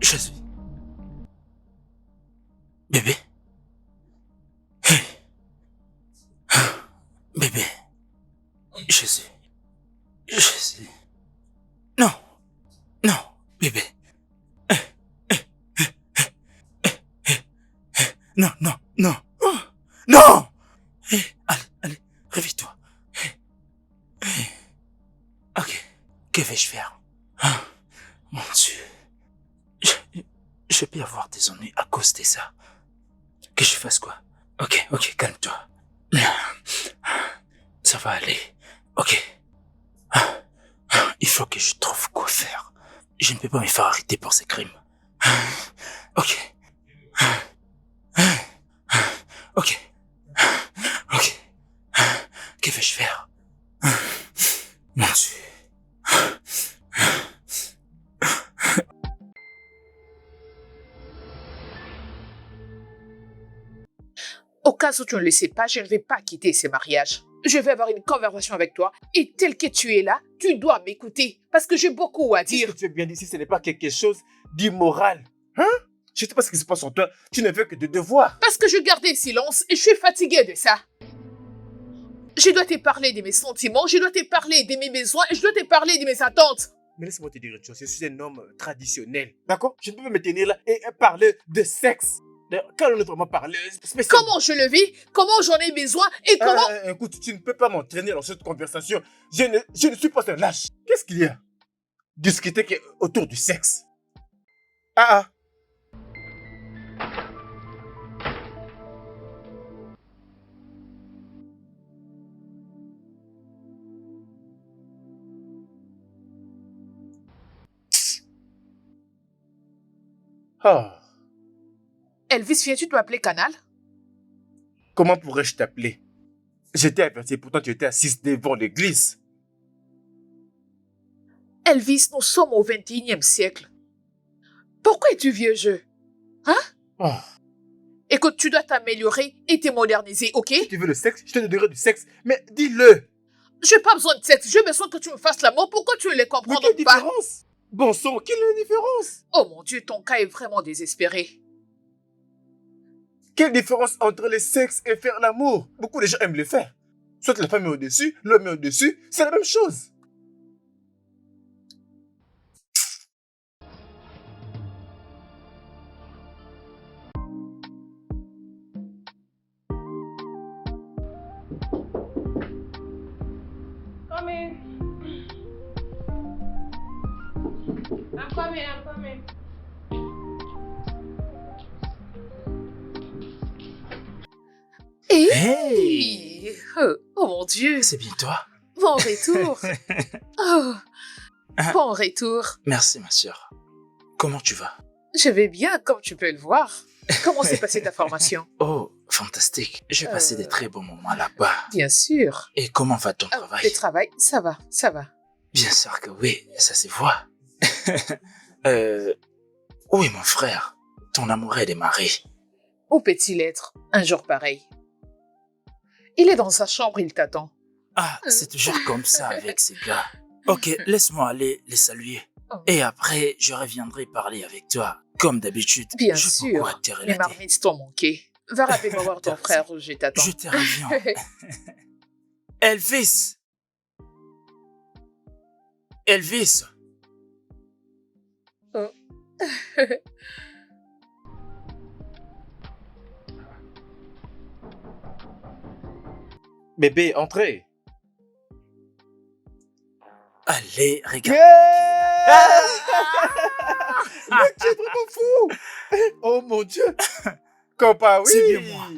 Je suis... Bébé. Hey. Bébé. Je suis... Non. Non, bébé. Non, non, non. Non. Allez, réveille-toi. Ok, que vais-je faire? Mon Dieu. Je peux avoir des ennuis à cause de ça. Que je fasse quoi? Ok, calme-toi. Ça va aller. Ok. Il faut que je trouve quoi faire. Je ne peux pas me faire arrêter pour ces crimes. Ok. Que vais-je faire? Mon Dieu. Au cas où tu ne le sais pas, je ne vais pas quitter ce mariage. Je vais avoir une conversation avec toi et tel que tu es là, tu dois m'écouter parce que j'ai beaucoup à dire. Qu'est-ce que tu veux bien dire si ce n'est pas quelque chose d'immoral? Hein? Je ne sais pas ce qui se passe en toi. Tu ne fais que de devoirs. Parce que je gardais silence et je suis fatiguée de ça. Je dois te parler de mes sentiments, je dois te parler de mes besoins et je dois te parler de mes attentes. Mais laisse-moi te dire une chose. Je suis un homme traditionnel. D'accord? Je ne peux pas me tenir là et parler de sexe. Quand on est vraiment parlé, spécialement. Comment je le vis, comment j'en ai besoin et comment... Écoute, tu ne peux pas m'entraîner dans cette conversation. Je ne suis pas un lâche. Qu'est-ce qu'il y a? Discuter autour du sexe. Ah. Elvis, viens-tu t'appeler Canal? Comment pourrais-je t'appeler? J'étais averti, pourtant tu étais assise devant l'église. Elvis, nous sommes au 21e siècle. Pourquoi es-tu vieux jeu? Hein? Écoute, tu dois t'améliorer et te moderniser, ok? Si tu veux le sexe, je te donnerai du sexe. Mais dis-le! J'ai pas besoin de sexe, j'ai besoin que tu me fasses l'amour. Pourquoi tu ne les comprends Mais quelle pas? différence? Bon sang, quelle est la différence? Oh mon Dieu, ton cas est vraiment désespéré. Quelle différence entre le sexe et faire l'amour? Beaucoup de gens aiment le faire. Soit la femme est au-dessus, l'homme est au-dessus, c'est la même chose. Come in. I'm coming. Hey! Oh mon Dieu! C'est bien toi? Bon retour! Oh, bon retour! Merci, ma sœur. Comment tu vas? Je vais bien, comme tu peux le voir. Comment s'est passée ta formation? Oh, fantastique. J'ai passé des très bons moments là-bas. Bien sûr. Et comment va ton travail? Le travail, ça va. Bien sûr que oui, ça se voit. Oui, mon frère. Ton amour est démarré. Où peut-il être un jour pareil? Il est dans sa chambre, il t'attend. Ah, c'est toujours comme ça avec ces gars. Ok, laisse-moi aller les saluer. Et après, je reviendrai parler avec toi. Comme d'habitude. Bien sûr, les marmites t'ont manqué. Va rapidement voir ton frère, je t'attends. Je te reviens. Elvis! Bébé, entrez. Allez, regarde. Mais tu es vraiment fou. Oh mon Dieu. Compa, oui. C'est bien moi.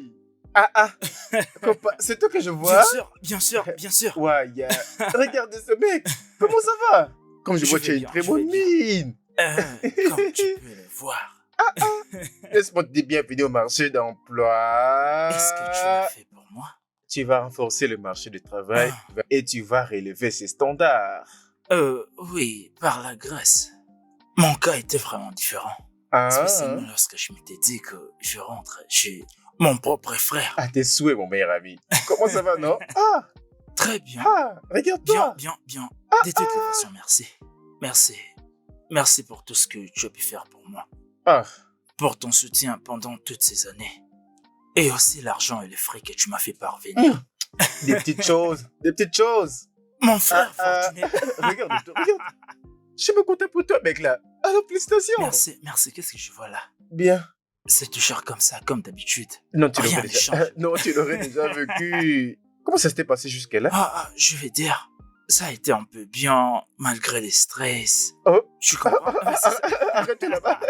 Compa, c'est toi que je vois. Bien sûr. Ouais, regardez ce mec. Comment ça va? Comme je vois, tu as une très bonne mine. Comme tu peux le voir. Laisse-moi te dire bienvenue au marché d'emploi. Est-ce que tu l'as fait pour moi? Tu vas renforcer le marché du travail et tu vas relever ses standards. Oui, par la grâce. Mon cas était vraiment différent. Spécialement lorsque je m'étais dit que je rentre chez mon propre frère. À tes souhaits, mon meilleur ami. Comment ça va, non? Très bien. Regarde-toi. Bien. De toutes les façons, merci. Merci pour tout ce que tu as pu faire pour moi. Ah, Pour ton soutien pendant toutes ces années. Et aussi l'argent et les frais que tu m'as fait parvenir. des petites choses, des petites choses. Mon frère Ah, fortuné. regarde, regarde. Je suis pas content pour toi, mec, là. Alors, félicitations. Merci. Qu'est-ce que je vois là? Bien. C'est toujours comme ça, comme d'habitude. Non, tu Rien l'aurais ne déjà... change. non, tu l'aurais déjà vécu. Comment ça s'était passé jusqu'à là? Je vais dire, ça a été un peu bien, malgré les stress. Oh. Tu comprends? C'est ça. Arrêtez là-bas.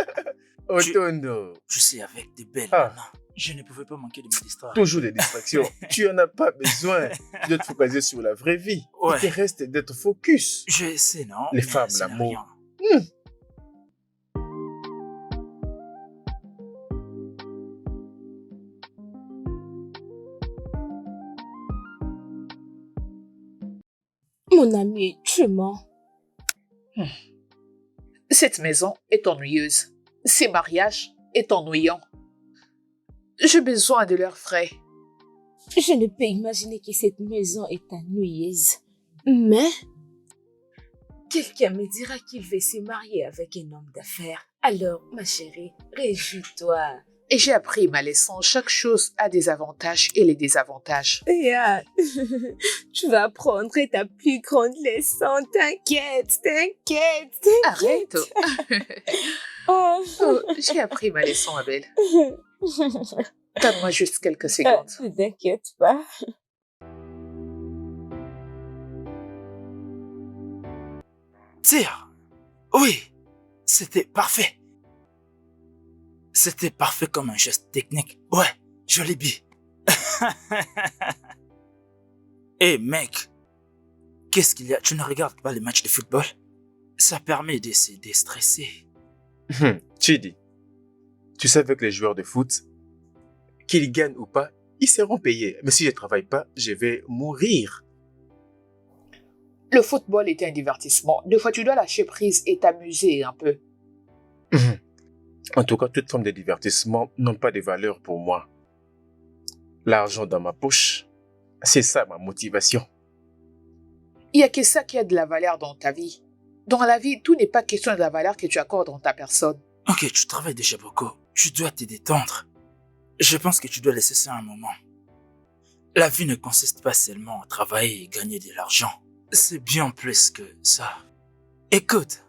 Otondo. Je sais, avec des belles Ah. nanas, je ne pouvais pas manquer de me distraire. Toujours des distractions. Tu en as pas besoin. Tu dois te focaliser sur la vraie vie. Ouais. Il te reste d'être focus. Je sais, non? Les mais femmes, ça n'a l'amour. rien. Mon ami, tu mens. Cette maison est ennuyeuse. Ces mariages est ennuyant. J'ai besoin de leurs frais. Je ne peux imaginer que cette maison est ennuyeuse. Mais quelqu'un me dira qu'il veut se marier avec un homme d'affaires. Alors, ma chérie, réjouis-toi. Et j'ai appris ma leçon. Chaque chose a des avantages et les désavantages. Yeah. Tu vas apprendre ta plus grande leçon. T'inquiète. Arrête. Oh. Oh, j'ai appris ma leçon, Abel. Donne-moi juste quelques secondes. Ne t'inquiète pas. Tire. Oui, c'était parfait. C'était parfait comme un geste technique. Ouais, joli bi. Hey mec, qu'est-ce qu'il y a? Tu ne regardes pas les matchs de football? Ça permet de se déstresser. Chidi, tu sais avec les joueurs de foot, qu'ils gagnent ou pas, ils seront payés. Mais si je travaille pas, je vais mourir. Le football est un divertissement. Des fois, tu dois lâcher prise et t'amuser un peu. En tout cas, toute forme de divertissement n'ont pas de valeur pour moi. L'argent dans ma poche, c'est ça ma motivation. Il n'y a que ça qui a de la valeur dans ta vie. Dans la vie, tout n'est pas question de la valeur que tu accordes dans ta personne. Ok, tu travailles déjà beaucoup. Tu dois te détendre. Je pense que tu dois laisser ça un moment. La vie ne consiste pas seulement à travailler et gagner de l'argent. C'est bien plus que ça. Écoute,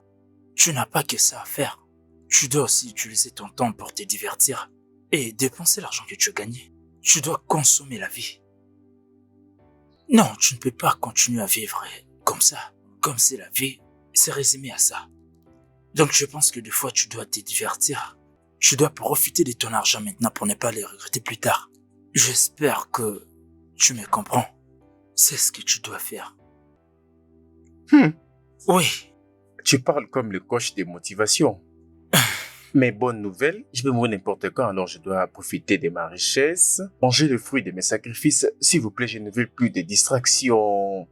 tu n'as pas que ça à faire. Tu dois aussi utiliser ton temps pour te divertir et dépenser l'argent que tu as gagné. Tu dois consommer la vie. Non, tu ne peux pas continuer à vivre comme ça. Comme si la vie s'est résumée à ça. Donc je pense que des fois tu dois te divertir. Tu dois profiter de ton argent maintenant pour ne pas les regretter plus tard. J'espère que tu me comprends. C'est ce que tu dois faire. Oui. Tu parles comme le coach des motivations. Mais bonne nouvelle, je peux mourir n'importe quand, alors je dois profiter de ma richesse, manger le fruit de mes sacrifices. S'il vous plaît, je ne veux plus de distractions.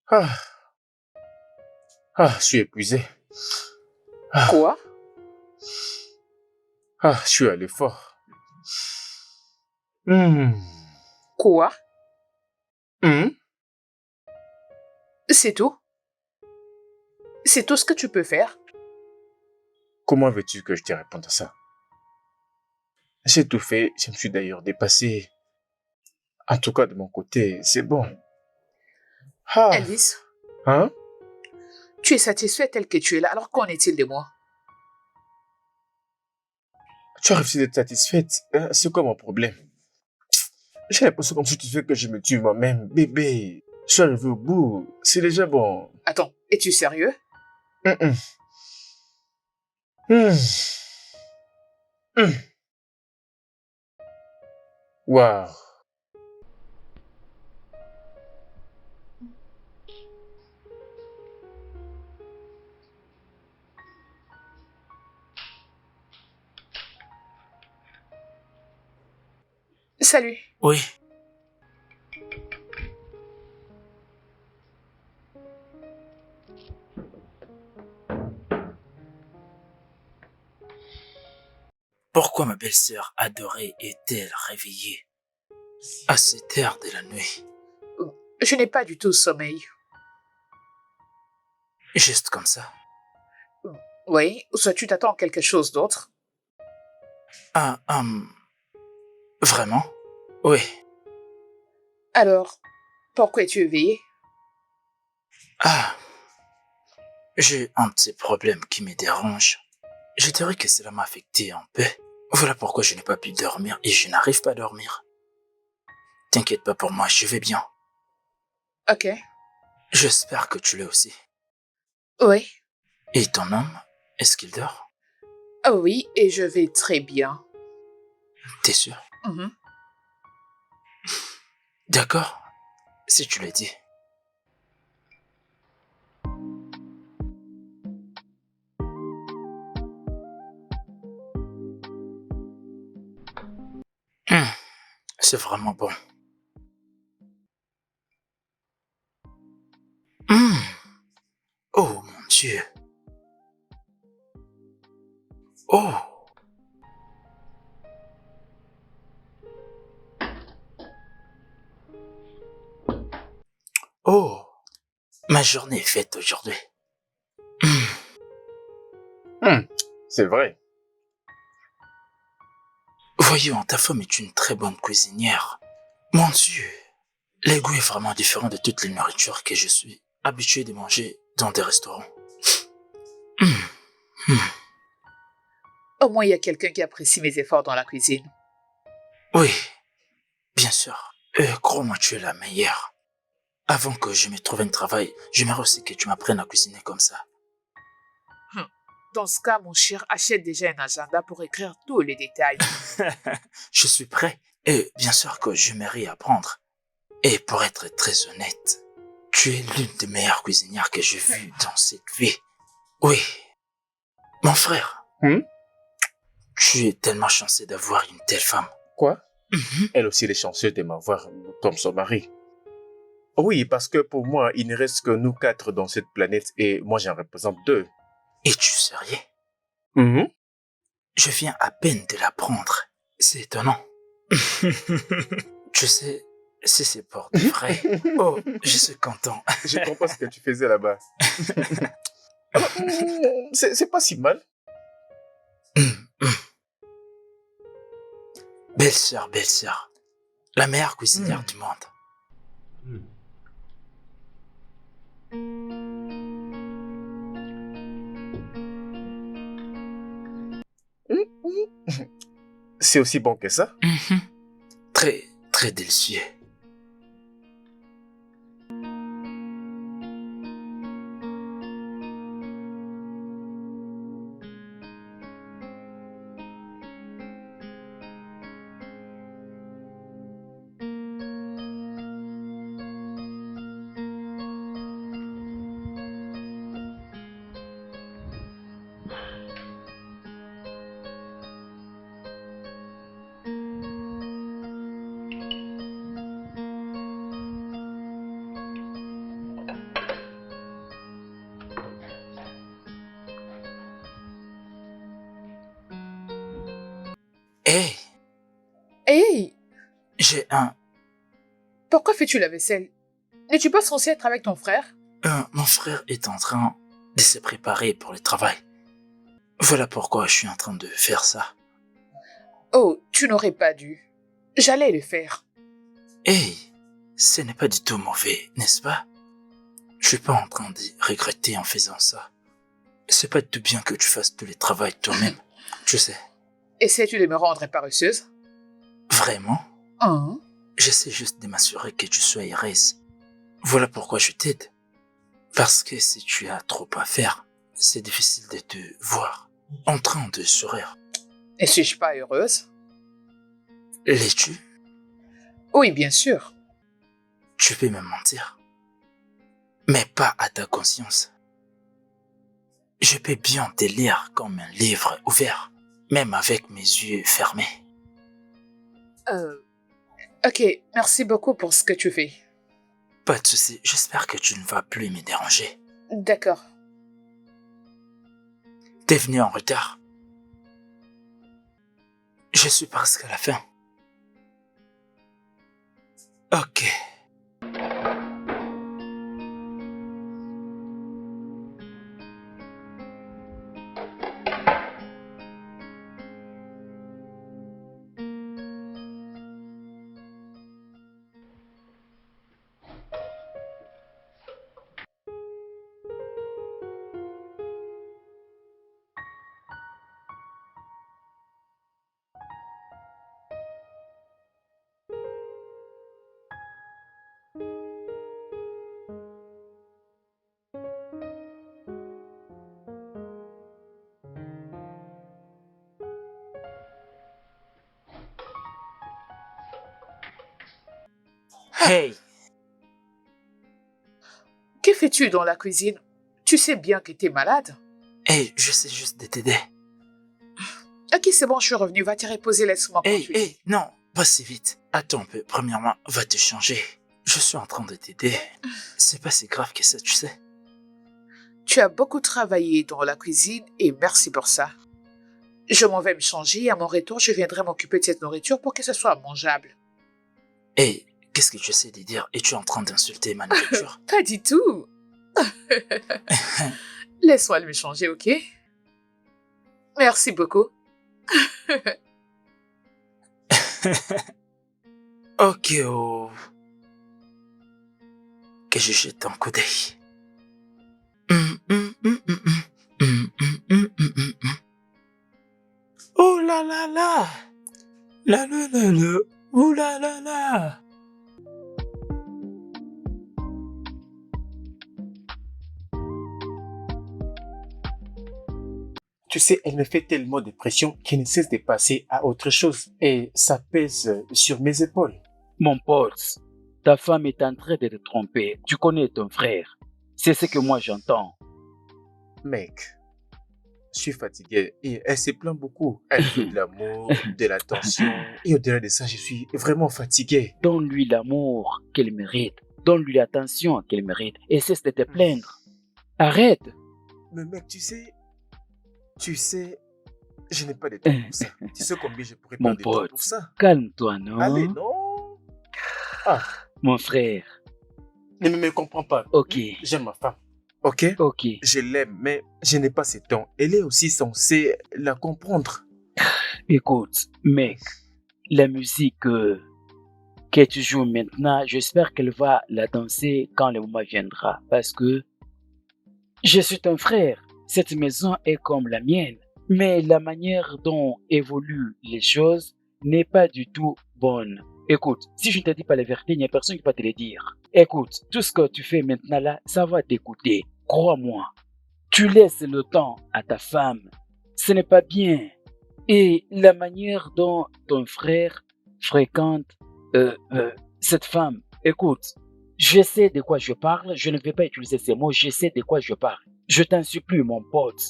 Ah, je suis épuisé. Quoi? Je suis à l'effort. Quoi? C'est tout? C'est tout ce que tu peux faire? Comment veux-tu que je te réponde à ça? J'ai tout fait, je me suis d'ailleurs dépassé. En tout cas, de mon côté, c'est bon. Elvis, Hein? tu es satisfait tel que tu es là, alors qu'en est-il de moi? Tu as refusé d'être satisfaite. C'est quoi mon problème? J'ai l'impression comme si tu fais que je me tue moi-même. Bébé, je suis arrivé au bout. C'est déjà bon. Attends, es-tu sérieux? Waouh. Salut. Oui. Pourquoi ma belle-sœur adorée est-elle réveillée à cette heure de la nuit? Je n'ai pas du tout sommeil. Juste comme ça. Oui, ou soit tu t'attends à quelque chose d'autre. Ah, vraiment? Oui. Alors, pourquoi es-tu éveillé? Ah, j'ai un petit problème qui me dérange. Je dirais que cela m'a affecté un peu. Voilà pourquoi je n'ai pas pu dormir et je n'arrive pas à dormir. T'inquiète pas pour moi, je vais bien. Ok. J'espère que tu l'es aussi. Oui. Et ton homme, est-ce qu'il dort? Oh oui, et je vais très bien. T'es sûr? Mhm. D'accord, si tu le dis. C'est vraiment bon. Oh mon Dieu. Oh. Oh. Ma journée est faite aujourd'hui. C'est vrai. Voyons, ta femme est une très bonne cuisinière. Mon Dieu. Le goût est vraiment différent de toutes les nourritures que je suis habitué de manger dans des restaurants. Au moins, il y a quelqu'un qui apprécie mes efforts dans la cuisine. Oui, bien sûr. Crois-moi, tu es la meilleure. Avant que je me trouve un travail, j'aimerais aussi que tu m'apprennes à cuisiner comme ça. Dans ce cas, mon cher, achète déjà un agenda pour écrire tous les détails. Je suis prêt. Et bien sûr que j'aimerais apprendre. Et pour être très honnête, tu es l'une des meilleures cuisinières que j'ai vues dans cette vie. Oui. Mon frère. Tu es tellement chanceux d'avoir une telle femme. Quoi? Elle aussi, elle est chanceuse de m'avoir comme son mari. Oui, parce que pour moi, il ne reste que nous 4 dans cette planète et moi, j'en représente 2. Es-tu sérieux? Je viens à peine de l'apprendre. C'est étonnant. Tu sais, si c'est pour de vrai. Oh, je suis content. Je comprends ce que tu faisais là-bas. C'est pas si mal. Belle-sœur. La meilleure cuisinière du monde. C'est aussi bon que ça? Très, très délicieux. Hey, Hey, j'ai un... pourquoi fais-tu la vaisselle? N'es-tu pas censé être avec ton frère? Mon frère est en train de se préparer pour le travail. Voilà pourquoi je suis en train de faire ça. Oh, tu n'aurais pas dû. J'allais le faire. Hey, ce n'est pas du tout mauvais, n'est-ce pas? Je suis pas en train de regretter en faisant ça. C'est pas tout bien que tu fasses tout le travail toi-même, tu sais. Essaies-tu de me rendre paresseuse? Vraiment? Hein? J'essaie juste de m'assurer que tu sois heureuse. Voilà pourquoi je t'aide. Parce que si tu as trop à faire, c'est difficile de te voir en train de sourire. Ne suis-je pas heureuse? L'es-tu? Oui, bien sûr. Tu peux me mentir. Mais pas à ta conscience. Je peux bien te lire comme un livre ouvert, même avec mes yeux fermés. Ok, merci beaucoup pour ce que tu fais. Pas de souci, j'espère que tu ne vas plus me déranger. D'accord. T'es venu en retard. Je suis presque à la fin. Ok. Hey, Que fais-tu dans la cuisine? Tu sais bien que t'es malade. hey, je sais juste de t'aider. Ok, c'est bon, je suis revenu. Va te reposer, laisse-moi continuer. Hey, non, pas si vite. Attends un peu. Premièrement, va te changer. Je suis en train de t'aider. C'est pas si grave que ça, tu sais. Tu as beaucoup travaillé dans la cuisine et merci pour ça. Je m'en vais me changer et à mon retour, je viendrai m'occuper de cette nourriture pour que ce soit mangeable. Hey, qu'est-ce que tu essaies de dire? Es-tu en train d'insulter ma nourriture? Pas du tout. Laisse-moi me changer, ok? Merci beaucoup. Ok, oh. Que je jette un coup d'œil. Oh là là là! La la la la! Oh là là là! Tu sais, elle me fait tellement de pression qu'elle ne cesse de passer à autre chose. Et ça pèse sur mes épaules. Mon pote, ta femme est en train de te tromper. Tu connais ton frère. C'est ce que moi j'entends. Mec, je suis fatigué et elle se plaint beaucoup. Elle veut de l'amour, de l'attention. Et au-delà de ça, je suis vraiment fatigué. Donne-lui l'amour qu'elle mérite. Donne-lui l'attention qu'elle mérite. Et cesse de te plaindre. Arrête. Mais mec, tu sais, je n'ai pas de temps pour ça. Tu sais combien je pourrais Mon prendre de temps pote, pour ça? calme-toi, non? Allez, non. Ah, Mon frère, ne me comprends pas. ok, J'aime ma femme. Ok? ok. Je l'aime, mais je n'ai pas ce temps. Elle est aussi censée la comprendre. Écoute, mec, la musique que tu joues maintenant, j'espère qu'elle va la danser quand le moment viendra. Parce que je suis ton frère. Cette maison est comme la mienne. Mais la manière dont évoluent les choses n'est pas du tout bonne. Écoute, si je ne te dis pas la vérité, il n'y a personne qui va te le dire. Écoute, tout ce que tu fais maintenant là, ça va t'écouter. Crois-moi. Tu laisses le temps à ta femme. Ce n'est pas bien. Et la manière dont ton frère fréquente cette femme, écoute, je sais de quoi je parle, je ne vais pas utiliser ces mots, je sais de quoi je parle. Je t'en supplie, mon pote,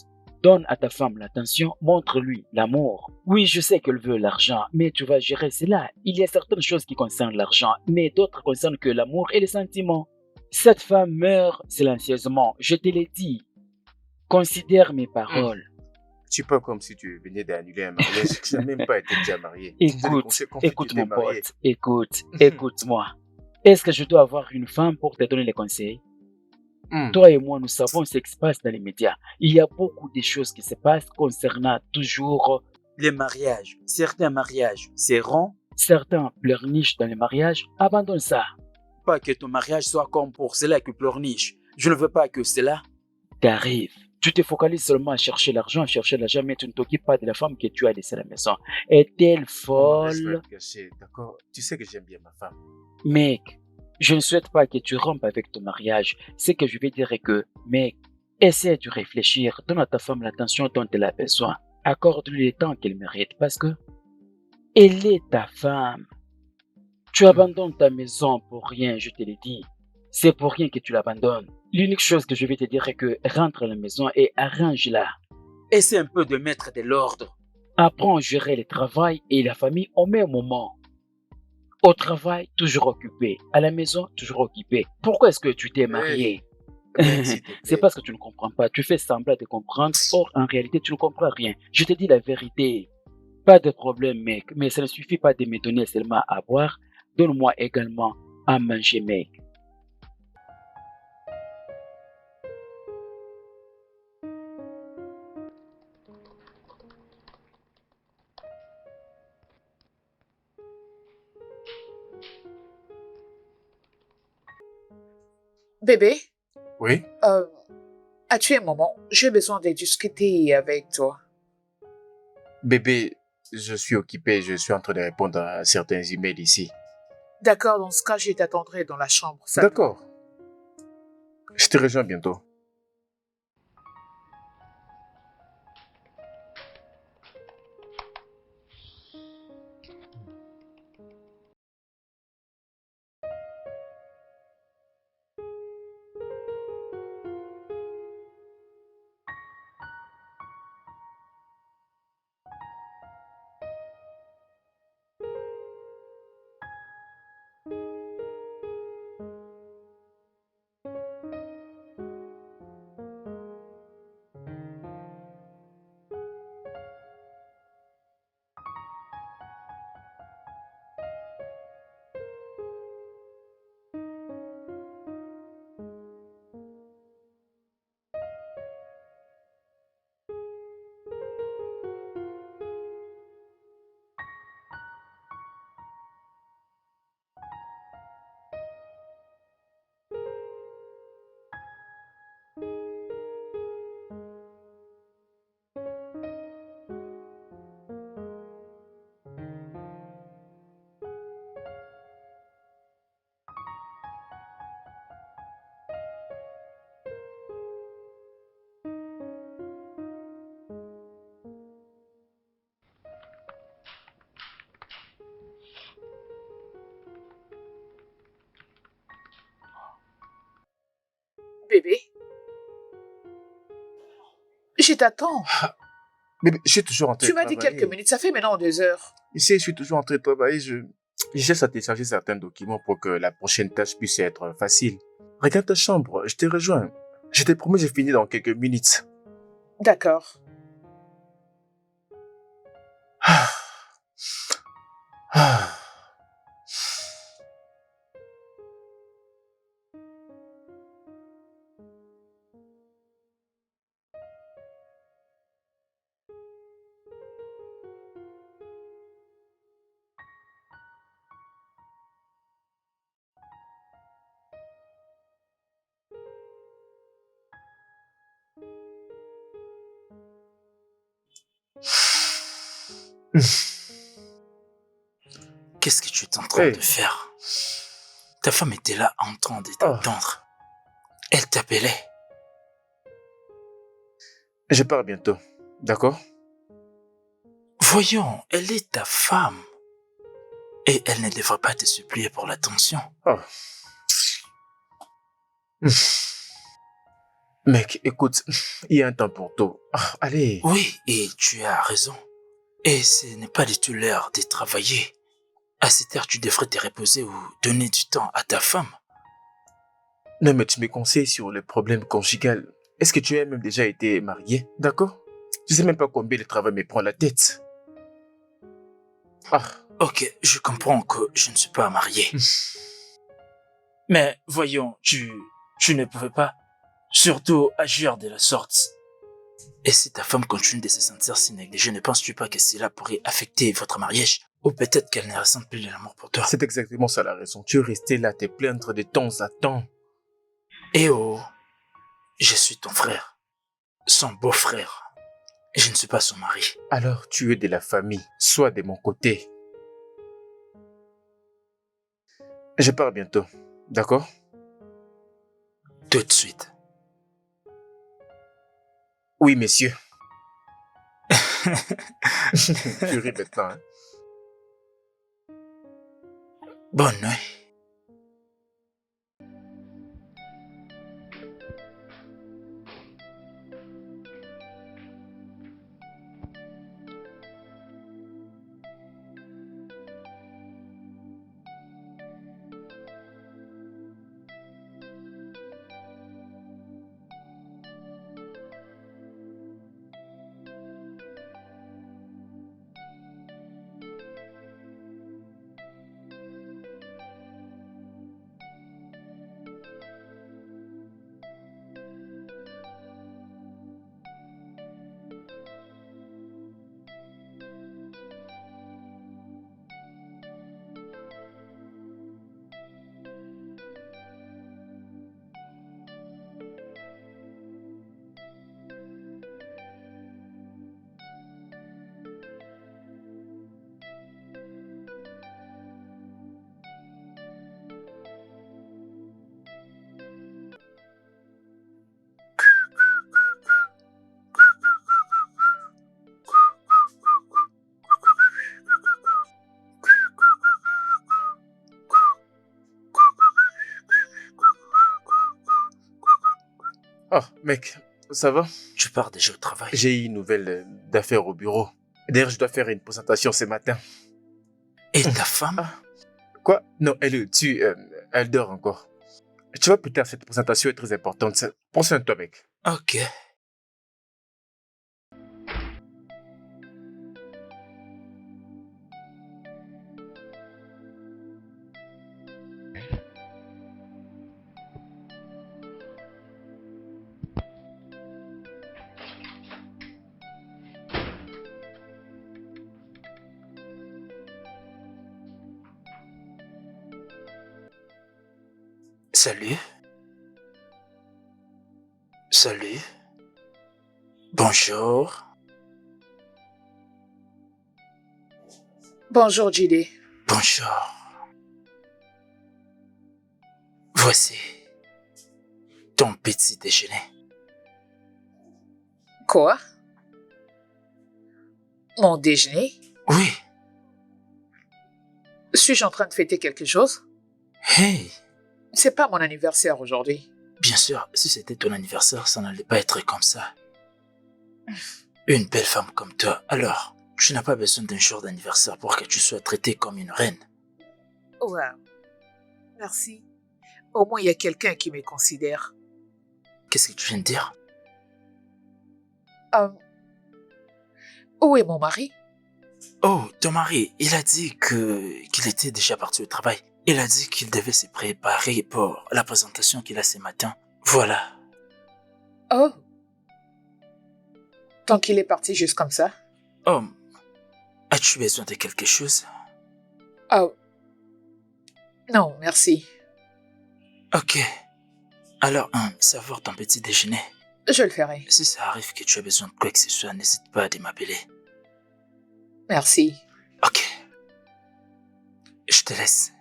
donne à ta femme l'attention, montre-lui l'amour. Oui, je sais qu'elle veut l'argent, mais tu vas gérer cela. Il y a certaines choses qui concernent l'argent, mais d'autres concernent que l'amour et les sentiments. Cette femme meurt silencieusement, je te l'ai dit. Considère mes paroles. C'est pas comme si tu venais d'annuler un mariage. Tu n'as même pas été déjà marié. Écoute mon pote, écoute-moi. Est-ce que je dois avoir une femme pour te donner les conseils? Toi et moi, nous savons ce qui se passe dans les médias. Il y a beaucoup de choses qui se passent concernant toujours les mariages. Certains mariages seront, certains pleurnichent dans les mariages. Abandonne ça. Pas que ton mariage soit comme pour cela qui pleurniche. Je ne veux pas que cela t'arrive. Tu te focalises seulement à chercher l'argent, mais tu ne t'occupes pas de la femme que tu as laissée à la maison. Est-elle folle? Je vais te cacher, d'accord? Tu sais que j'aime bien ma femme. Mec, je ne souhaite pas que tu rompes avec ton mariage. Ce que je vais dire est que, mec, essaie de réfléchir. Donne à ta femme l'attention dont elle a besoin. Accorde-lui le temps qu'elle mérite parce que elle est ta femme. Tu abandonnes ta maison pour rien, je te l'ai dit. C'est pour rien que tu l'abandonnes. L'unique chose que je vais te dire est que rentre à la maison et arrange-la. Essaie un peu de mettre de l'ordre. Apprends à gérer le travail et la famille au même moment. Au travail, toujours occupé. À la maison, toujours occupé. Pourquoi est-ce que tu t'es marié? C'est parce que tu ne comprends pas. Tu fais semblant de comprendre. Or, en réalité, tu ne comprends rien. Je te dis la vérité. Pas de problème, mec. Mais ça ne suffit pas de me donner seulement à boire. Donne-moi également à manger, mec. Bébé, Oui? euh, as-tu un moment? J'ai besoin de discuter avec toi. Bébé, je suis occupé, je suis en train de répondre à certains emails ici. D'accord, dans ce cas, je t'attendrai dans la chambre. Ça te va? D'accord. Je te rejoins bientôt. Bébé, je t'attends. Bébé, je suis toujours en train Tu de m'as dit quelques travailler. minutes, ça fait maintenant 2 heures. Ici, je suis toujours en train de travailler. Je cherche à télécharger certains documents pour que la prochaine tâche puisse être facile. Regarde ta chambre, je te rejoins. Je te promets, j'ai fini dans quelques minutes. D'accord. Ah, ah. Qu'est-ce que tu es en train Hey. de faire? Ta femme était là en train de Oh. t'attendre. Elle t'appelait. Je pars bientôt. D'accord? Voyons, elle est ta femme. Et elle ne devrait pas te supplier pour l'attention. Oh. Mec, écoute, il y a un temps pour tout. Ah, allez. Oui, et tu as raison. Et ce n'est pas du tout l'heure de travailler. À cette heure, tu devrais te reposer ou donner du temps à ta femme. Non, mais tu me conseilles sur le problème conjugal. Est-ce que tu as même déjà été marié? D'accord? Tu sais même pas combien le travail me prend la tête. Ah. Ok, je comprends que je ne suis pas marié. Mais voyons, tu ne pouvais pas surtout agir de la sorte. Et si ta femme continue de se sentir si négligée, ne penses-tu pas que cela pourrait affecter votre mariage? Ou peut-être qu'elle ne ressent plus de l'amour pour toi? C'est exactement ça la raison. Tu es resté là à te plaindre de temps à temps. Eh oh, je suis ton frère, son beau-frère. Je ne suis pas son mari. Alors tu es de la famille, sois de mon côté. Je pars bientôt, d'accord? Tout de suite. Oui, messieurs. Tu ris maintenant, hein? Bonne nuit. Oh, mec, ça va? Tu pars déjà au travail. J'ai eu une nouvelle d'affaires au bureau. D'ailleurs, je dois faire une présentation ce matin. Et ta femme? Ah, quoi? Non, elle est au-dessus. Elle dort encore. Tu vois, plus tard, cette présentation est très importante. Prends soin de toi, mec. Ok. Salut. Salut. Bonjour. Bonjour, Jide. Bonjour. Voici ton petit déjeuner. Quoi? Mon déjeuner? Oui. Suis-je en train de fêter quelque chose? Hey. C'est pas mon anniversaire aujourd'hui. Bien sûr, si c'était ton anniversaire, ça n'allait pas être comme ça. Une belle femme comme toi, alors, tu n'as pas besoin d'un jour d'anniversaire pour que tu sois traitée comme une reine. Wow. Merci. Au moins, il y a quelqu'un qui me considère. Qu'est-ce que tu viens de dire? Où est mon mari? Oh, ton mari, il a dit qu'il était déjà parti au travail. Il a dit qu'il devait se préparer pour la présentation qu'il a ce matin. Voilà. Oh. Tant qu'il est parti juste comme ça? Oh, as-tu besoin de quelque chose? Oh. Non, merci. Ok. Alors, savoir ton petit déjeuner. Je le ferai. Si ça arrive que tu as besoin de quoi que ce soit, n'hésite pas à m'appeler. Merci. Ok. Je te laisse.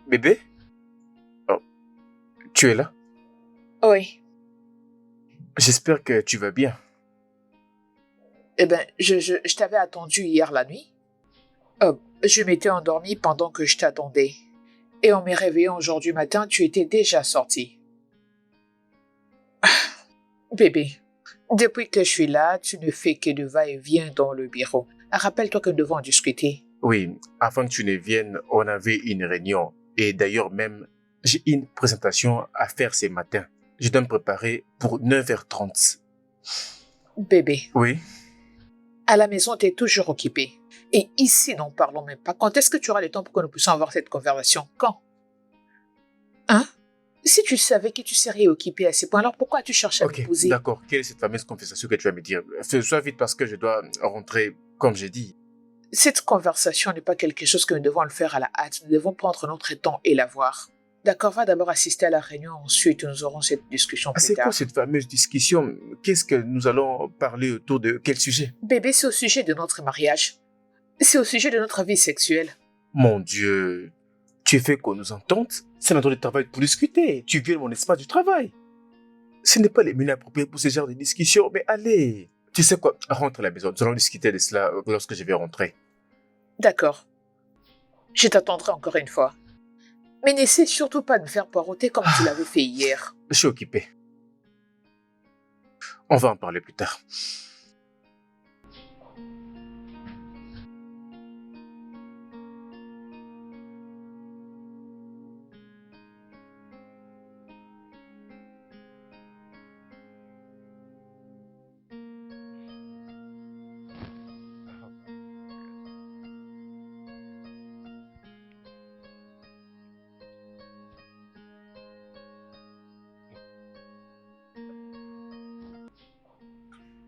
Bébé? Oh, tu es là? Oui. J'espère que tu vas bien. Eh ben, je t'avais attendu hier la nuit. Je m'étais endormie pendant que je t'attendais. Et en me réveillant aujourd'hui matin, tu étais déjà sorti. Bébé, depuis que je suis là, tu ne fais que de va-et-vient dans le bureau. Rappelle-toi que nous devons en discuter. Oui, avant que tu ne viennes, on avait une réunion. Et d'ailleurs même, j'ai une présentation à faire ce matin. Je dois me préparer pour 9h30. Bébé, Oui? à la maison, tu es toujours occupé. Et ici, n'en parlons même pas. Quand est-ce que tu auras le temps pour que nous puissions avoir cette conversation? Quand? Hein? Si tu savais que tu serais occupé à ce point, alors pourquoi tu cherches à Ok, m'épouser? d'accord. Quelle est cette fameuse conversation que tu vas me dire? Fais-toi vite parce que je dois rentrer, comme j'ai dit. Cette conversation n'est pas quelque chose que nous devons le faire à la hâte. Nous devons prendre notre temps et la voir. D'accord, va d'abord assister à la réunion, ensuite nous aurons cette discussion plus C'est tard. quoi cette fameuse discussion? Qu'est-ce que nous allons parler autour de quel sujet? Bébé, c'est au sujet de notre mariage. C'est au sujet de notre vie sexuelle. Mon Dieu, tu fais qu'on nous entende? C'est notre travail pour discuter. Tu viens de mon espace du travail. Ce n'est pas les milieux appropriés pour ce genre de discussion, mais allez. Tu sais quoi? Rentre à la maison. Nous allons discuter de cela lorsque je vais rentrer. D'accord. Je t'attendrai encore une fois. Mais n'essaie surtout pas de me faire poireauter comme tu l'avais fait hier. Je suis occupé. On va en parler plus tard.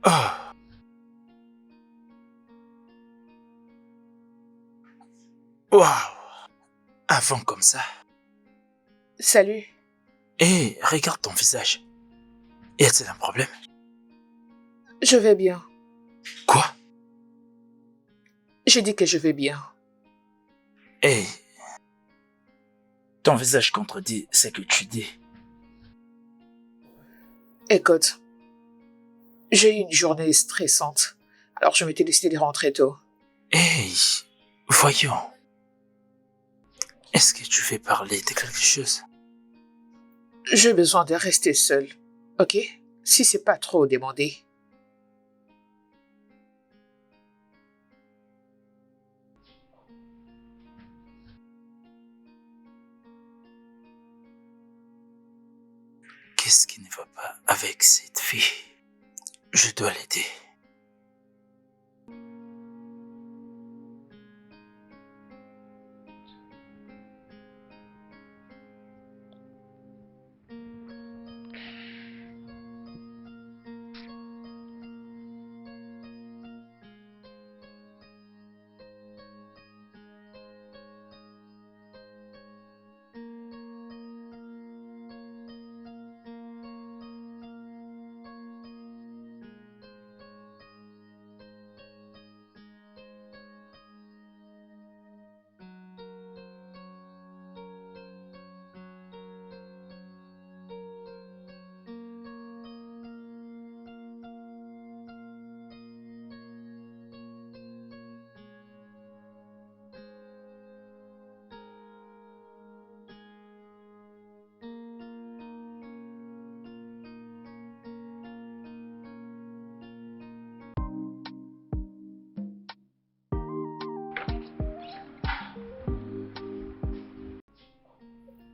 Oh. Waouh. avant comme ça. Salut. Hé, regarde ton visage. Y a-t-il un problème? Je vais bien. Quoi? J'ai dit que je vais bien. Hé, ton visage contredit ce que tu dis. Écoute, j'ai eu une journée stressante, alors je m'étais décidé de rentrer tôt. Hé, voyons. Est-ce que tu veux parler de quelque chose? J'ai besoin de rester seul, ok? Si c'est pas trop demandé. Qu'est-ce qui ne va pas avec cette fille? Je dois l'aider.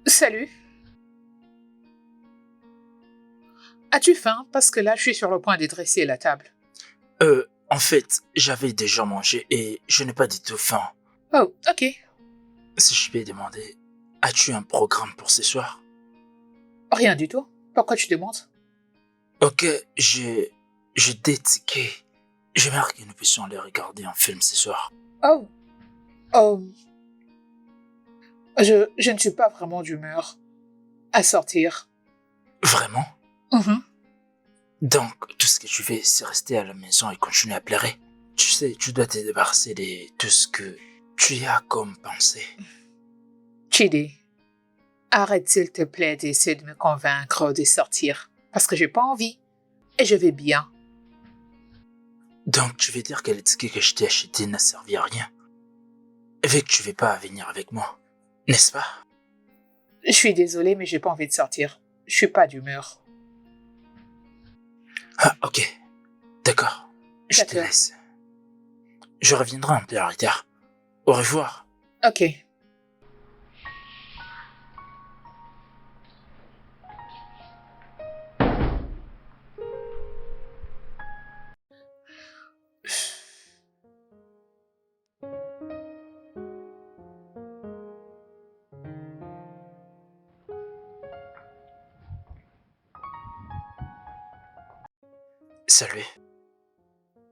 Salut. As-tu faim? Parce que là, je suis sur le point de dresser la table. En fait, j'avais déjà mangé et je n'ai pas du tout faim. Oh, ok. Si je peux demander, as-tu un programme pour ce soir? Rien du tout. Pourquoi tu demandes? Ok, j'ai des tickets. J'aimerais que nous puissions aller regarder un film ce soir. Oh. Oh. Je ne suis pas vraiment d'humeur à sortir. Vraiment? Mhm. Donc, tout ce que tu fais, c'est rester à la maison et continuer à pleurer. Tu sais, tu dois te débarrasser de tout ce que tu as comme pensée. Chidi, arrête s'il te plaît d'essayer de me convaincre de sortir. Parce que j'ai pas envie. Et je vais bien. Donc, tu veux dire que les tickets que je t'ai achetés n'a servi à rien? Vu que tu veux pas venir avec moi, n'est-ce pas? Je suis désolée, mais j'ai pas envie de sortir. Je suis pas d'humeur. Ah, ok. D'accord. Je te D'accord. laisse. Je reviendrai un peu en retard. Au revoir. Ok. Salut.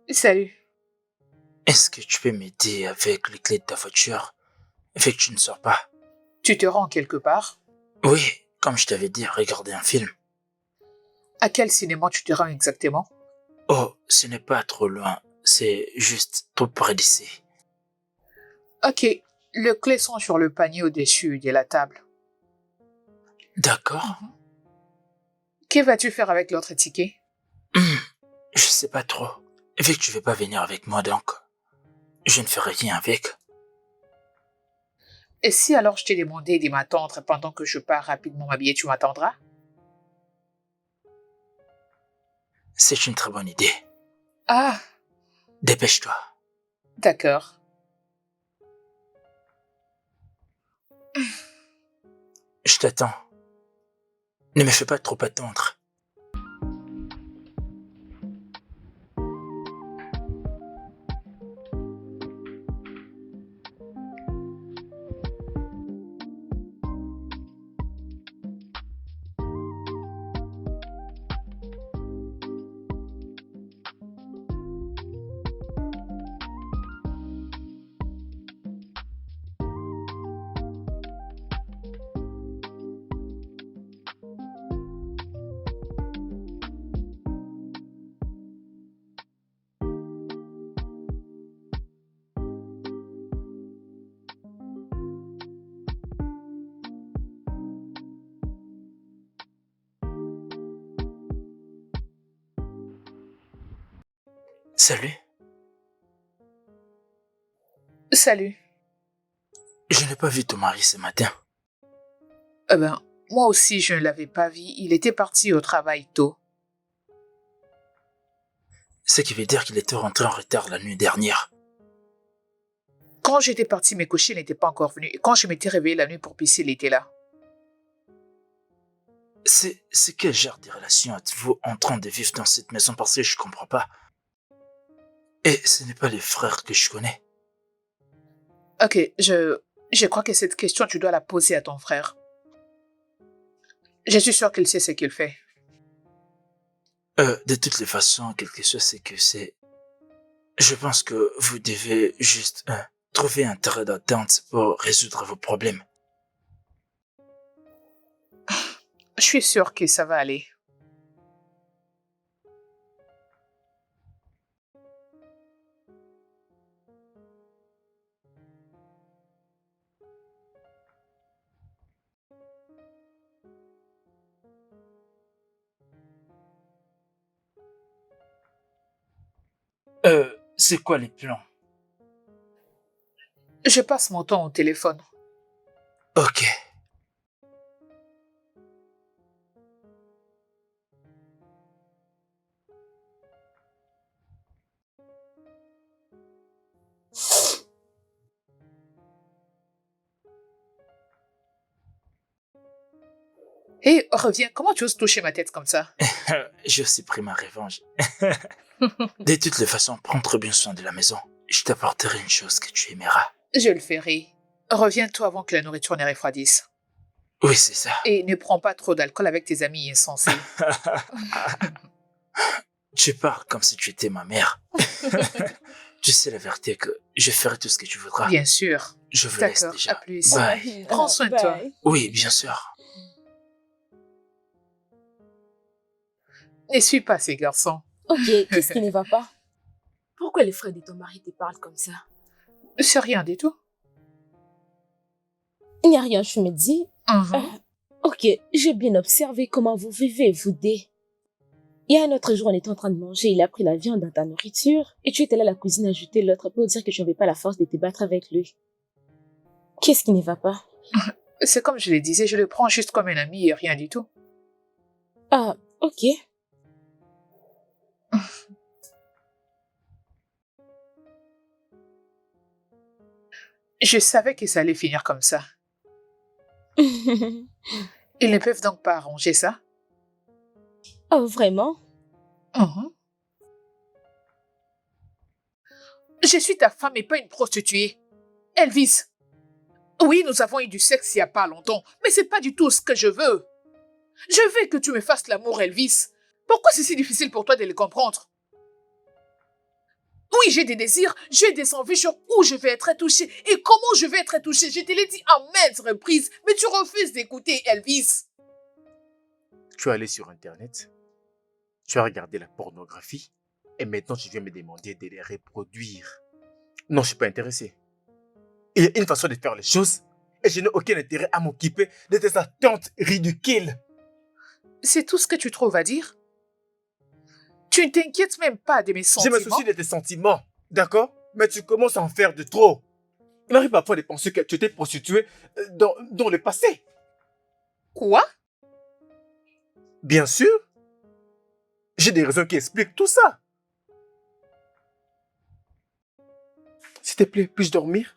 Salut. Est-ce que tu peux m'aider avec les clés de ta voiture? Vu que tu ne sors pas. Tu te rends quelque part? Oui, comme je t'avais dit, regarder un film. À quel cinéma tu te rends exactement? Oh, ce n'est pas trop loin. C'est juste tout près d'ici. Ok. Les clés sont sur le panier au-dessus de la table. D'accord. Que vas-tu faire avec l'autre ticket? Je sais pas trop. Vu que tu veux pas venir avec moi donc, je ne ferai rien avec. Et si alors je t'ai demandé de m'attendre pendant que je pars rapidement m'habiller, tu m'attendras? C'est une très bonne idée. Ah, Dépêche-toi. d'accord. Je t'attends. Ne me fais pas trop attendre. Salut. Salut. Je n'ai pas vu ton mari ce matin. Eh ben, moi aussi, je ne l'avais pas vu. Il était parti au travail tôt. Ce qui veut dire qu'il était rentré en retard la nuit dernière. Quand j'étais partie me coucher, il n'était pas encore venu. Et quand je m'étais réveillée la nuit pour pisser, il était là. C'est quel genre de relation êtes-vous en train de vivre dans cette maison parce que je comprends pas. Et ce n'est pas les frères que je connais. Ok, je crois que cette question, tu dois la poser à ton frère. Je suis sûre qu'il sait ce qu'il fait. De toutes les façons, quelque chose c'est que c'est... Je pense que vous devez juste trouver un terrain d'entente pour résoudre vos problèmes. Je suis sûre que ça va aller. C'est quoi les plans? Je passe mon temps au téléphone. Ok. Hé, reviens, comment tu oses toucher ma tête comme ça? J'ai aussi pris ma revanche. De toutes les façons, prends très bien soin de la maison. Je t'apporterai une chose que tu aimeras. Je le ferai. Reviens-toi avant que la nourriture ne refroidisse. Oui, c'est ça. Et ne prends pas trop d'alcool avec tes amis insensés. Tu parles comme si tu étais ma mère. Tu sais la vérité que je ferai tout ce que tu voudras. Bien sûr. Je vous laisse D'accord, déjà. à plus. Bye. Prends soin de toi. Bye. Oui, bien sûr. Ne suis pas ces garçons. Ok, qu'est-ce qui ne va pas? Pourquoi les frères de ton mari te parlent comme ça? C'est rien du tout. Il n'y a rien, je me dis. Mhm. Ok, j'ai bien observé comment vous vivez, vous deux. Il y a un autre jour, on était en train de manger, il a pris la viande dans ta nourriture, et tu étais là à la cuisine à jeter l'autre pour dire que tu n'avais pas la force de te battre avec lui. Qu'est-ce qui ne va pas? C'est comme je le disais, je le prends juste comme un ami et rien du tout. Ah, ok. Je savais que ça allait finir comme ça. Ils ne peuvent donc pas arranger ça. Oh, vraiment? Mhm. Je suis ta femme et pas une prostituée. Elvis. Oui, nous avons eu du sexe il n'y a pas longtemps, mais c'est pas du tout ce que je veux. Je veux que tu me fasses l'amour, Elvis. Pourquoi c'est si difficile pour toi de le comprendre? Oui, j'ai des désirs, j'ai des envies sur où je vais être touchée et comment je vais être touchée. Je te l'ai dit à maintes reprises, mais tu refuses d'écouter, Elvis. Tu es allé sur Internet, tu as regardé la pornographie, et maintenant tu viens me demander de les reproduire. Non, je suis pas intéressé. Il y a une façon de faire les choses, et je n'ai aucun intérêt à m'occuper de tes attentes ridicules. C'est tout ce que tu trouves à dire? Tu ne t'inquiètes même pas de mes Je sentiments? me soucie de tes sentiments, d'accord? Mais tu commences à en faire de trop. Il m'arrive parfois de penser que tu étais prostituée dans le passé. Quoi? Bien sûr. J'ai des raisons qui expliquent tout ça. S'il te plaît, puis-je dormir?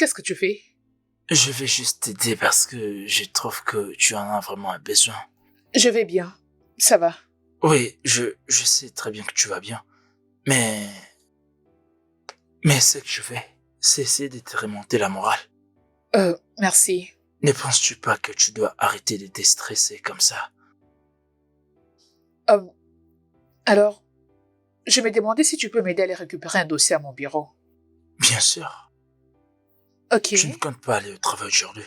qu'est-ce que tu fais? Je vais juste t'aider parce que je trouve que tu en as vraiment un besoin. Je vais bien. Ça va. Oui, je sais très bien que tu vas bien. Mais... Mais ce que je fais, c'est essayer de te remonter la morale. Merci. Ne penses-tu pas que tu dois arrêter de te stresser comme ça? Euh, alors, je me demandais si tu peux m'aider à aller récupérer un dossier à mon bureau. Bien sûr. Ok. Je ne compte pas aller au travail aujourd'hui.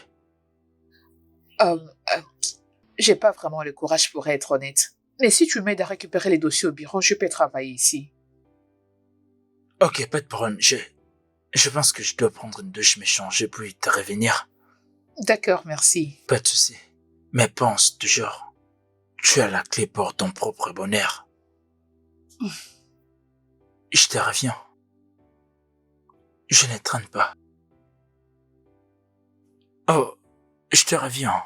Euh, euh, j'ai pas vraiment le courage pour être honnête. Mais si tu m'aides à récupérer les dossiers au bureau, je peux travailler ici. Ok, pas de problème. Je pense que je dois prendre une douche, me changer, puis te revenir. D'accord, merci. Pas de souci. Mais pense toujours, tu as la clé pour ton propre bonheur. Je te reviens. Je ne traîne pas. Oh, je te reviens.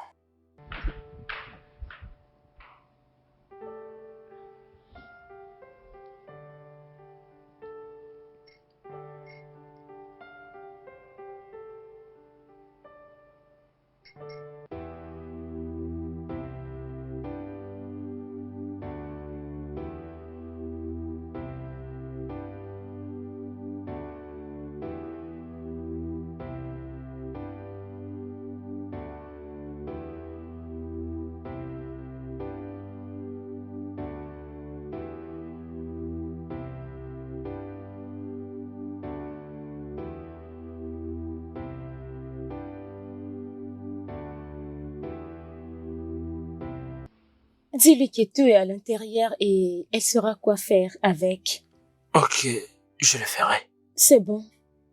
Dis-lui que tout est à l'intérieur et elle saura quoi faire avec. Ok, je le ferai. C'est bon.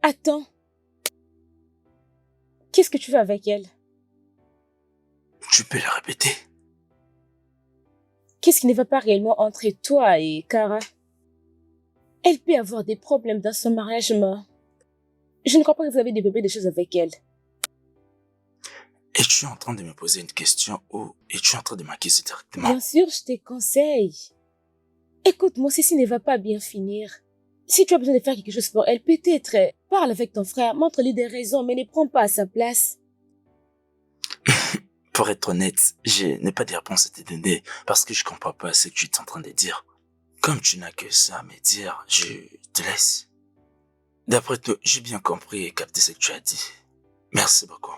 Attends. Qu'est-ce que tu veux avec elle? Tu peux le répéter. Qu'est-ce qui ne va pas réellement entre toi et Kara? Elle peut avoir des problèmes dans son mariage, mais je ne crois pas que vous avez développé des choses avec elle. Es-tu en train de me poser une question ou es-tu en train de m'accuser directement? Bien sûr, je te conseille. Écoute-moi, ceci ne va pas bien finir. Si tu as besoin de faire quelque chose pour elle, peut-être parle avec ton frère, montre-lui des raisons, mais ne prends pas à sa place. Pour être honnête, je n'ai pas de réponse à te donner parce que je comprends pas ce que tu es en train de dire. Comme tu n'as que ça à me dire, je te laisse. D'après toi, j'ai bien compris et capté ce que tu as dit. Merci beaucoup.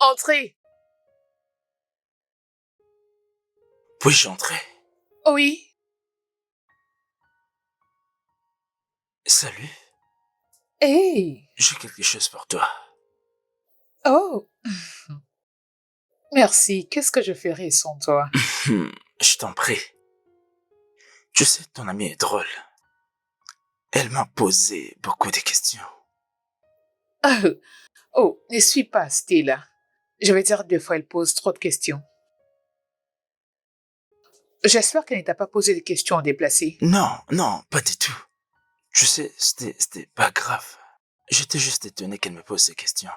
Entrez. Puis-je entrer? Oui. Salut, Hey. j'ai quelque chose pour toi. Oh. Merci. Qu'est-ce que je ferais sans toi? Je t'en prie. Tu sais, ton amie est drôle. Elle m'a posé beaucoup de questions. Oh, ne suis pas Stella. Je vais dire 2 fois, elle pose trop de questions. J'espère qu'elle ne t'a pas posé des questions déplacées. Non, non, pas du tout. Tu sais, c'était pas grave. J'étais juste étonné qu'elle me pose ces questions.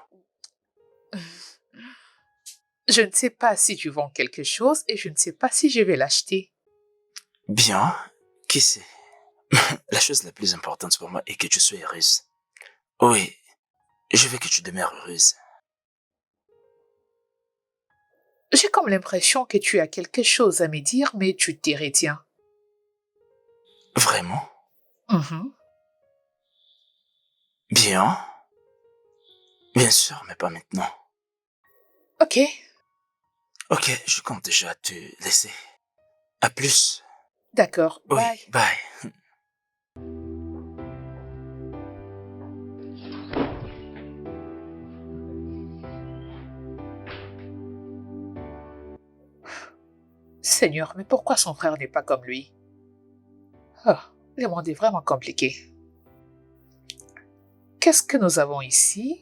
Je ne sais pas si tu vends quelque chose et je ne sais pas si je vais l'acheter. Bien, qui sait? La chose la plus importante pour moi est que tu sois heureuse. Oui, je veux que tu demeures heureuse. J'ai comme l'impression que tu as quelque chose à me dire, mais tu t'y retiens. Vraiment? Mhm. Bien. Bien sûr, mais pas maintenant. Ok, Ok, je compte déjà te laisser. À plus. d'accord, Oui, bye. bye. Seigneur, mais pourquoi son frère n'est pas comme lui? Oh, le monde est vraiment compliqué. Qu'est-ce que nous avons ici?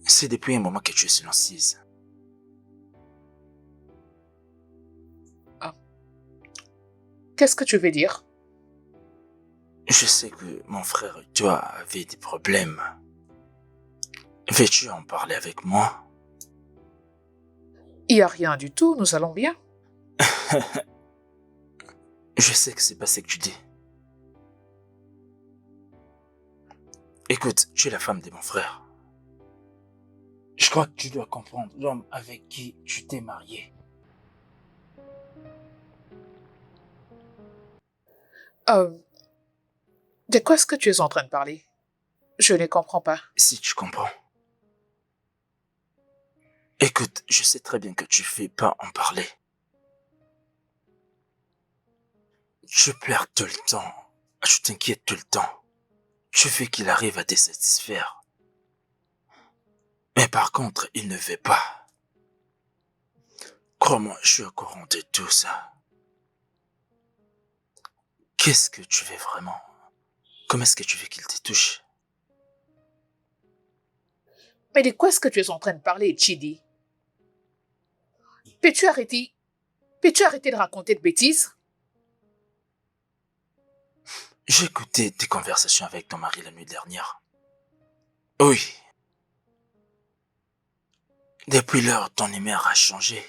C'est depuis un moment que tu es silencieuse. Qu'est-ce que tu veux dire? Je sais que mon frère et toi avaient des problèmes. Veux-tu en parler avec moi? Il n'y a rien du tout, nous allons bien. Je sais que c'est pas ce que tu dis. Écoute, tu es la femme de mon frère. Je crois que tu dois comprendre l'homme avec qui tu t'es marié. Euh, de quoi est-ce que tu es en train de parler? Je ne comprends pas. Si tu comprends. Écoute, je sais très bien que tu fais pas en parler. Tu pleures tout le temps. Tu t'inquiètes tout le temps. Tu veux qu'il arrive à te satisfaire. Mais par contre, il ne veut pas. Crois-moi, je suis au courant de tout ça. Qu'est-ce que tu veux vraiment? Comment est-ce que tu veux qu'il te touche? Mais de quoi est-ce que tu es en train de parler, Chidi? Peux-tu arrêter? Peux-tu arrêter de raconter de bêtises? J'ai écouté tes conversations avec ton mari la nuit dernière. Oui. Depuis lors, ton humeur a changé.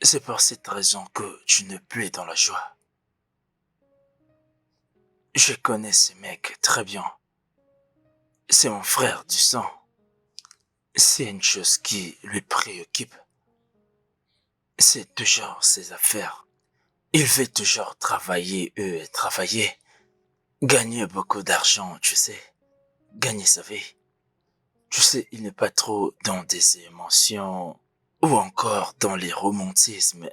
C'est pour cette raison que tu ne plus es dans la joie. Je connais ce mec très bien. C'est mon frère du sang. C'est une chose qui lui préoccupe. C'est toujours ses affaires. Il veut toujours travailler, travailler. Gagner beaucoup d'argent, tu sais. Gagner sa vie. Tu sais, il n'est pas trop dans des émotions ou encore dans les romantismes.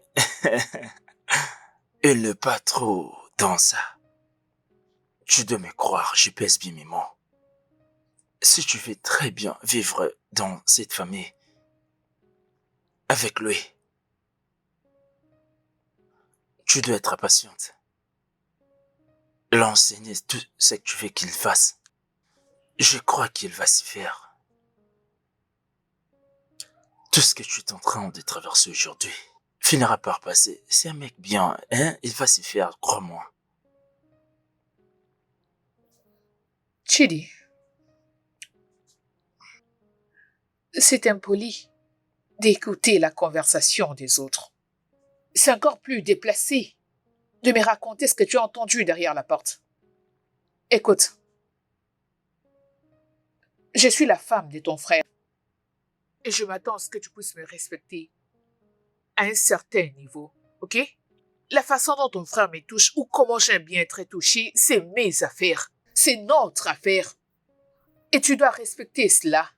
Il n'est pas trop dans ça. Tu dois me croire, je pèse bien mes mots. Si tu veux très bien vivre dans cette famille, avec lui, tu dois être patiente. L'enseigner tout ce que tu veux qu'il fasse. Je crois qu'il va s'y faire. Tout ce que tu es en train de traverser aujourd'hui finira par passer. C'est un mec bien, hein? Il va s'y faire, crois-moi. Chidi, c'est impoli d'écouter la conversation des autres. C'est encore plus déplacé de me raconter ce que tu as entendu derrière la porte. Écoute, je suis la femme de ton frère et je m'attends à ce que tu puisses me respecter à un certain niveau, ok? La façon dont ton frère me touche ou comment j'aime bien être touché, c'est mes affaires. C'est notre affaire. Et tu dois respecter cela.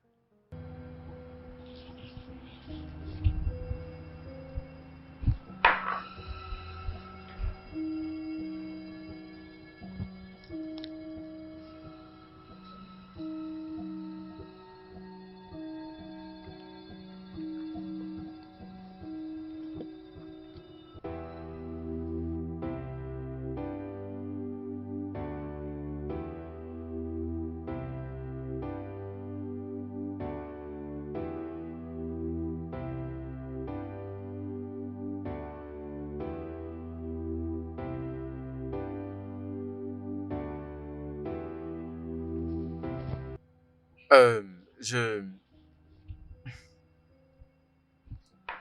Euh, je...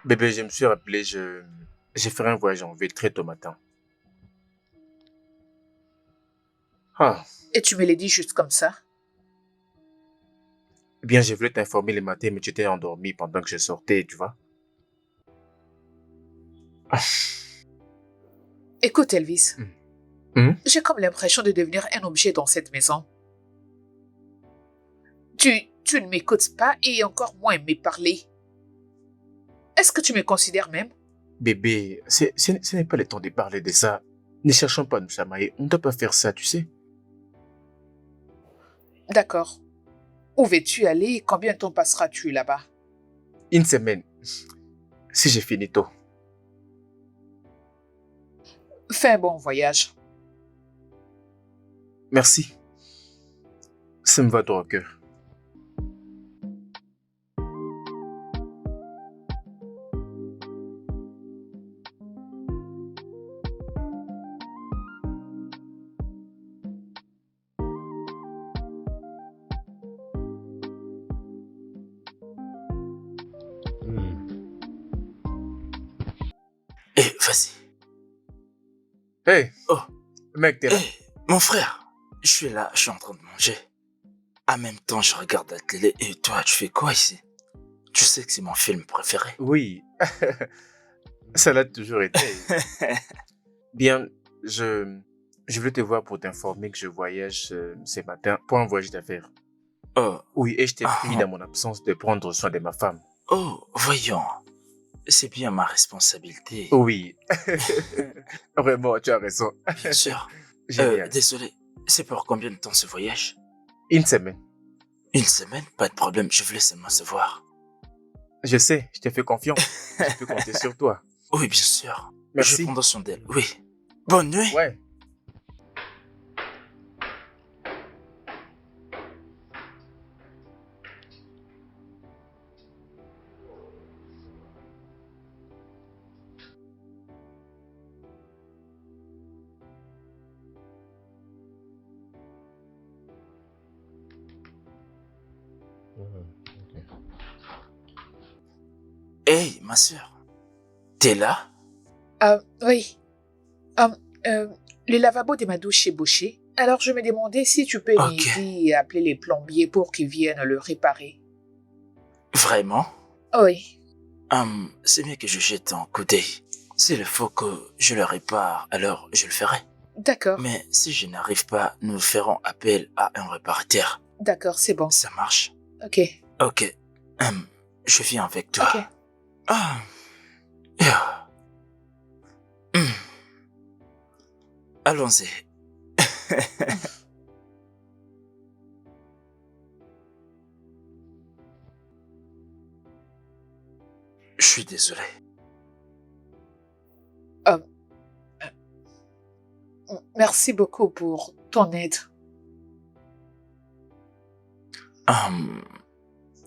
Bébé, je me suis rappelé, j'ai fait un voyage en ville très tôt matin. Ah, Et tu me l'as dit juste comme ça. eh bien, je voulais t'informer le matin, mais tu étais endormi pendant que je sortais, tu vois. Ah. Écoute, Elvis, Hmm? j'ai comme l'impression de devenir un objet dans cette maison. Tu ne m'écoutes pas et encore moins me parler. Est-ce que tu me considères même? Bébé, ce n'est pas le temps de parler de ça. Ne cherchons pas à nous chamailler. On ne doit pas faire ça, tu sais. D'accord. Où veux-tu aller? Combien de temps passeras-tu là-bas? Une semaine. Si j'ai fini tôt. Fais un bon voyage. Merci. Ça me va droit au cœur. Eh, vas-y. Hey, Oh, mec, t'es là. mon frère, je suis là, je suis en train de manger. En même temps, je regarde la télé et toi, tu fais quoi ici? Tu sais que c'est mon film préféré. Oui, ça l'a toujours été. Bien, je voulais te voir pour t'informer que je voyage ce matin pour un voyage d'affaires. Oh, Oui, et je t'ai ah, pris dans mon absence de prendre soin de ma femme. oh, voyons. C'est bien ma responsabilité. Oui, vraiment, tu as raison. Bien sûr. Génial. Désolé, c'est pour combien de temps ce voyage? Une semaine. Une semaine? Pas de problème, je voulais seulement savoir. Je sais, je te fais confiance. Je peux compter sur toi. Oui, bien sûr. Je Merci. prends soin d'elle, oui. Bonne nuit. Ouais. Hey, ma soeur. T'es là? Oui. Ah, le lavabo de ma douche est bouché. Alors je me demandais si tu peux Ok. m'aider à appeler les plombiers pour qu'ils viennent le réparer. Vraiment? Oui. C'est mieux que je jette un coup d'œil. S'il faut que je le répare, alors je le ferai. D'accord. Mais si je n'arrive pas, nous ferons appel à un réparateur. D'accord, c'est bon. Ça marche? Ok. Ok. Je viens avec toi. Ok. Ah. Yeah. Allons-y. Je suis désolé. Merci beaucoup pour ton aide.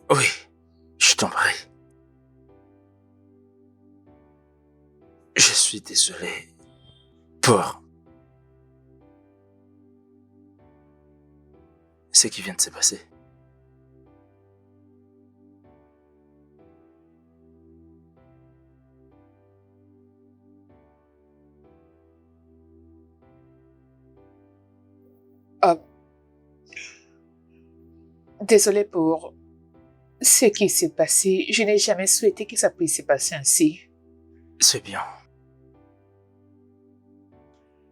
Oui, je t'en prie. Je suis désolé pour ce qui vient de se passer. Désolée pour ce qui s'est passé. Je n'ai jamais souhaité que ça puisse se passer ainsi. C'est bien.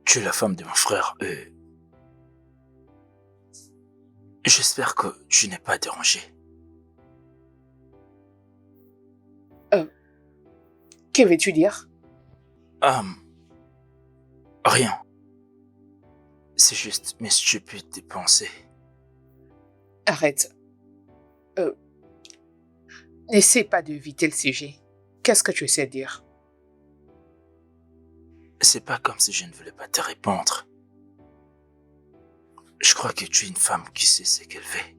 Tu es la femme de mon frère et j'espère que tu n'es pas dérangé. Que veux-tu dire? Rien. C'est juste mes stupides pensées. Arrête. N'essaie pas d'éviter le sujet. Qu'est-ce que tu essaies de dire? C'est pas comme si je ne voulais pas te répondre. Je crois que tu es une femme qui sait ce qu'elle veut.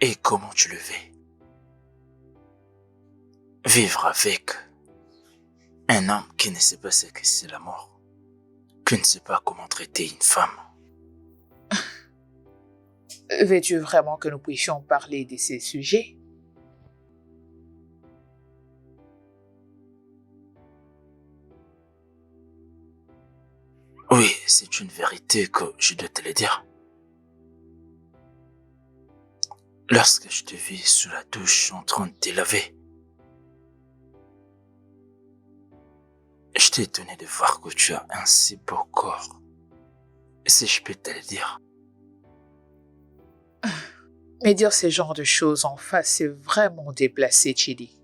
Et comment tu le veux. Vivre avec un homme qui ne sait pas ce que c'est la mort. Qui ne sait pas comment traiter une femme. Veux-tu vraiment que nous puissions parler de ces sujets? Oui, c'est une vérité que je dois te le dire. Lorsque je te vis sous la douche en train de te laver, j'étais étonné de voir que tu as un si beau corps. Si je peux te le dire. Mais dire ce genre de choses en face, c'est vraiment déplacé, Chidi.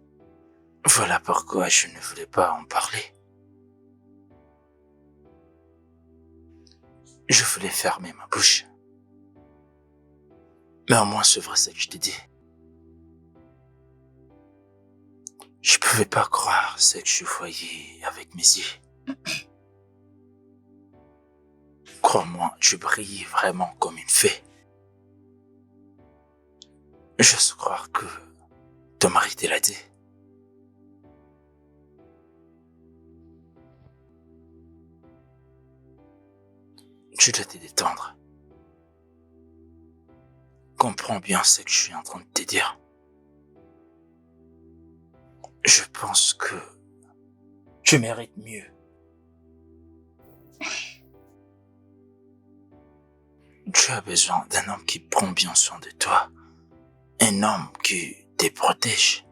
Voilà pourquoi je ne voulais pas en parler. Je voulais fermer ma bouche. Mais au moins c'est vrai ce que je te dis. Je pouvais pas croire ce que je voyais avec mes yeux. Crois-moi, tu brilles vraiment comme une fée. J'ose croire que ton mari te l'a dit. Tu dois te détendre. Comprends bien ce que je suis en train de te dire. Je pense que tu mérites mieux. Tu as besoin d'un homme qui prend bien soin de toi. Un homme qui te protège.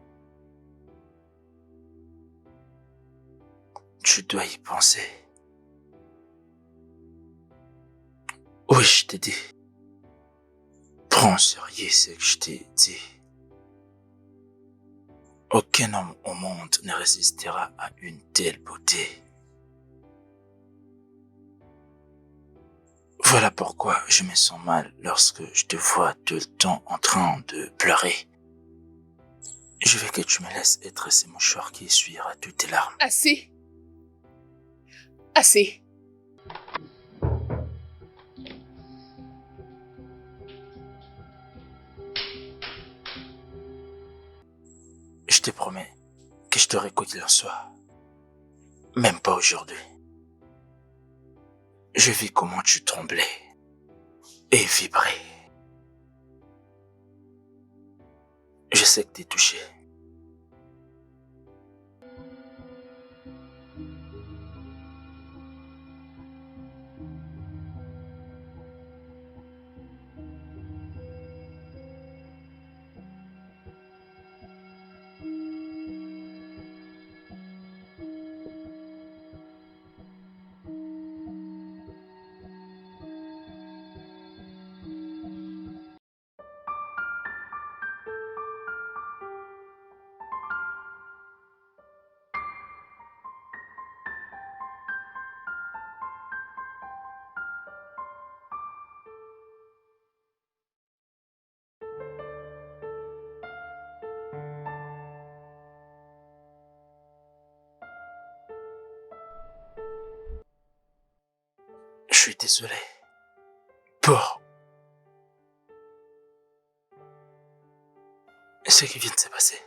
Tu dois y penser. Oui, je t'ai dit. Prends au sérieux ce que je t'ai dit. Aucun homme au monde ne résistera à une telle beauté. Voilà pourquoi je me sens mal lorsque je te vois tout le temps en train de pleurer. Je veux que tu me laisses être ce mouchoir qui essuiera toutes tes larmes. Assez. Assez. Je te promets que je t'aurai quoi qu'il en soit. Même pas aujourd'hui. Je vis comment tu tremblais et vibrais. Je sais que t'es touché. Je suis désolé pour ce qui vient de se passer.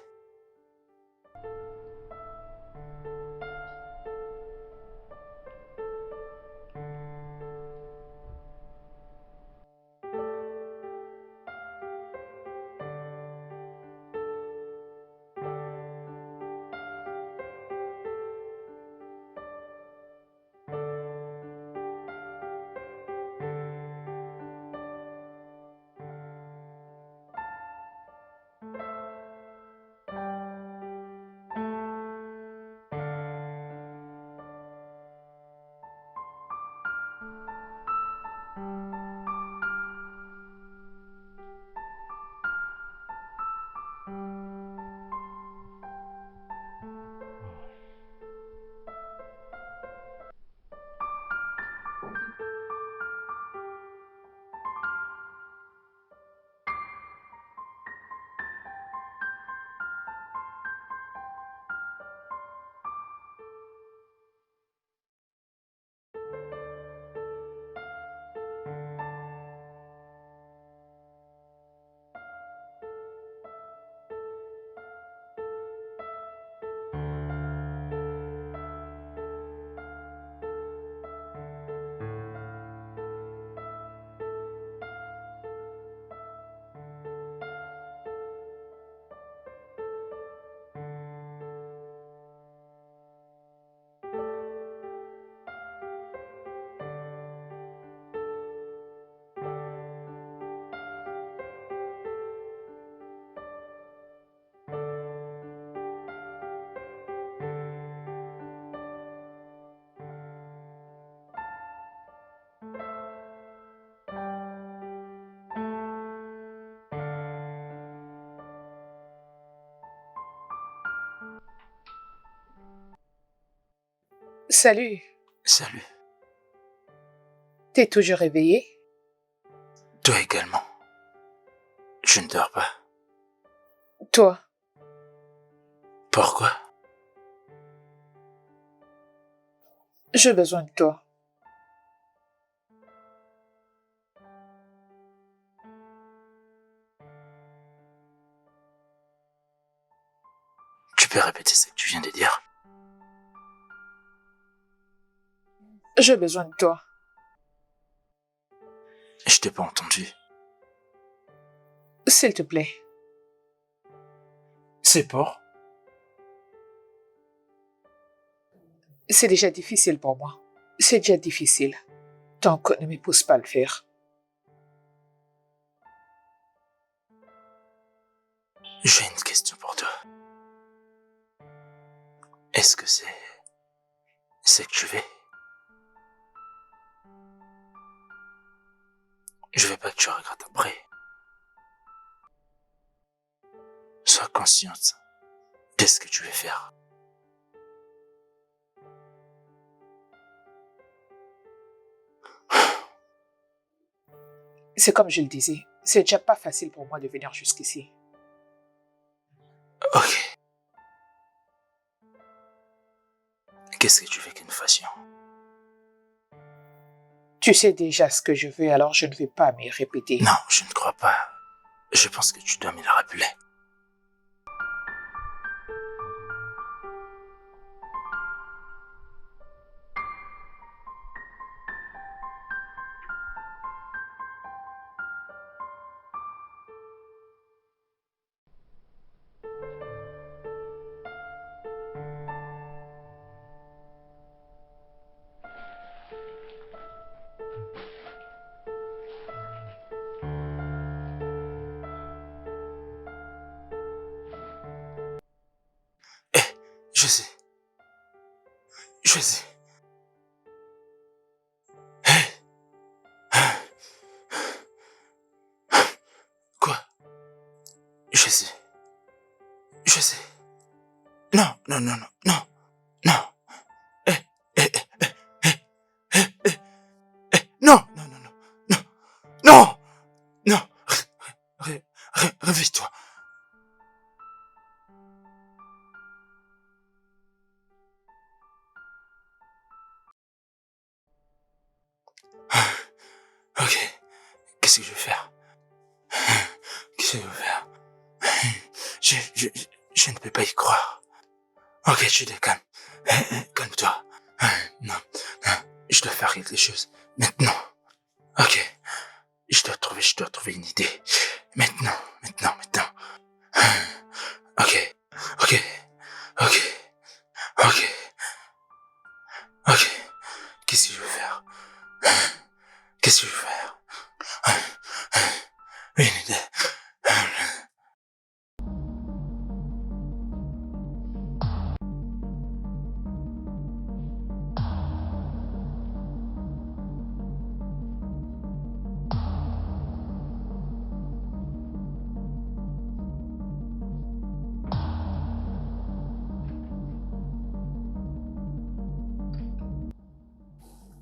Salut. Salut. T'es toujours réveillé? Toi également. Je ne dors pas. Toi? Pourquoi? J'ai besoin de toi. Tu peux répéter ce que tu viens de dire? J'ai besoin de toi. Je t'ai pas entendu. S'il te plaît. C'est pour? C'est déjà difficile pour moi. C'est déjà difficile. Donc, ne me pousse pas à le faire. J'ai une question pour toi. Est-ce que c'est que tu veux? Je veux pas que tu regrettes après. Sois consciente de ce que tu veux faire. C'est comme je le disais, c'est déjà pas facile pour moi de venir jusqu'ici. Ok. Qu'est-ce que tu veux que nous fassions? Tu sais déjà ce que je veux, alors je ne vais pas me répéter. Non, je ne crois pas. Je pense que tu dois me le rappeler. Je sais. Je sais. Quoi? Je sais. Je sais. Non, non, non, non, non, non. Non, non, non, non, non, non, non. Réveille-toi. Ok. Qu'est-ce que je vais faire? Qu'est-ce que je vais faire? Je, je, je ne peux pas y croire. Ok, tu te calmes. Calme-toi. Non, non, je dois faire quelque chose. Maintenant. Ok. Je dois trouver une idée. Maintenant, maintenant, maintenant. Ok, ok, ok, ok, ok. Qu'est-ce que je veux faire? Qu'est-ce que je veux faire? Une idée.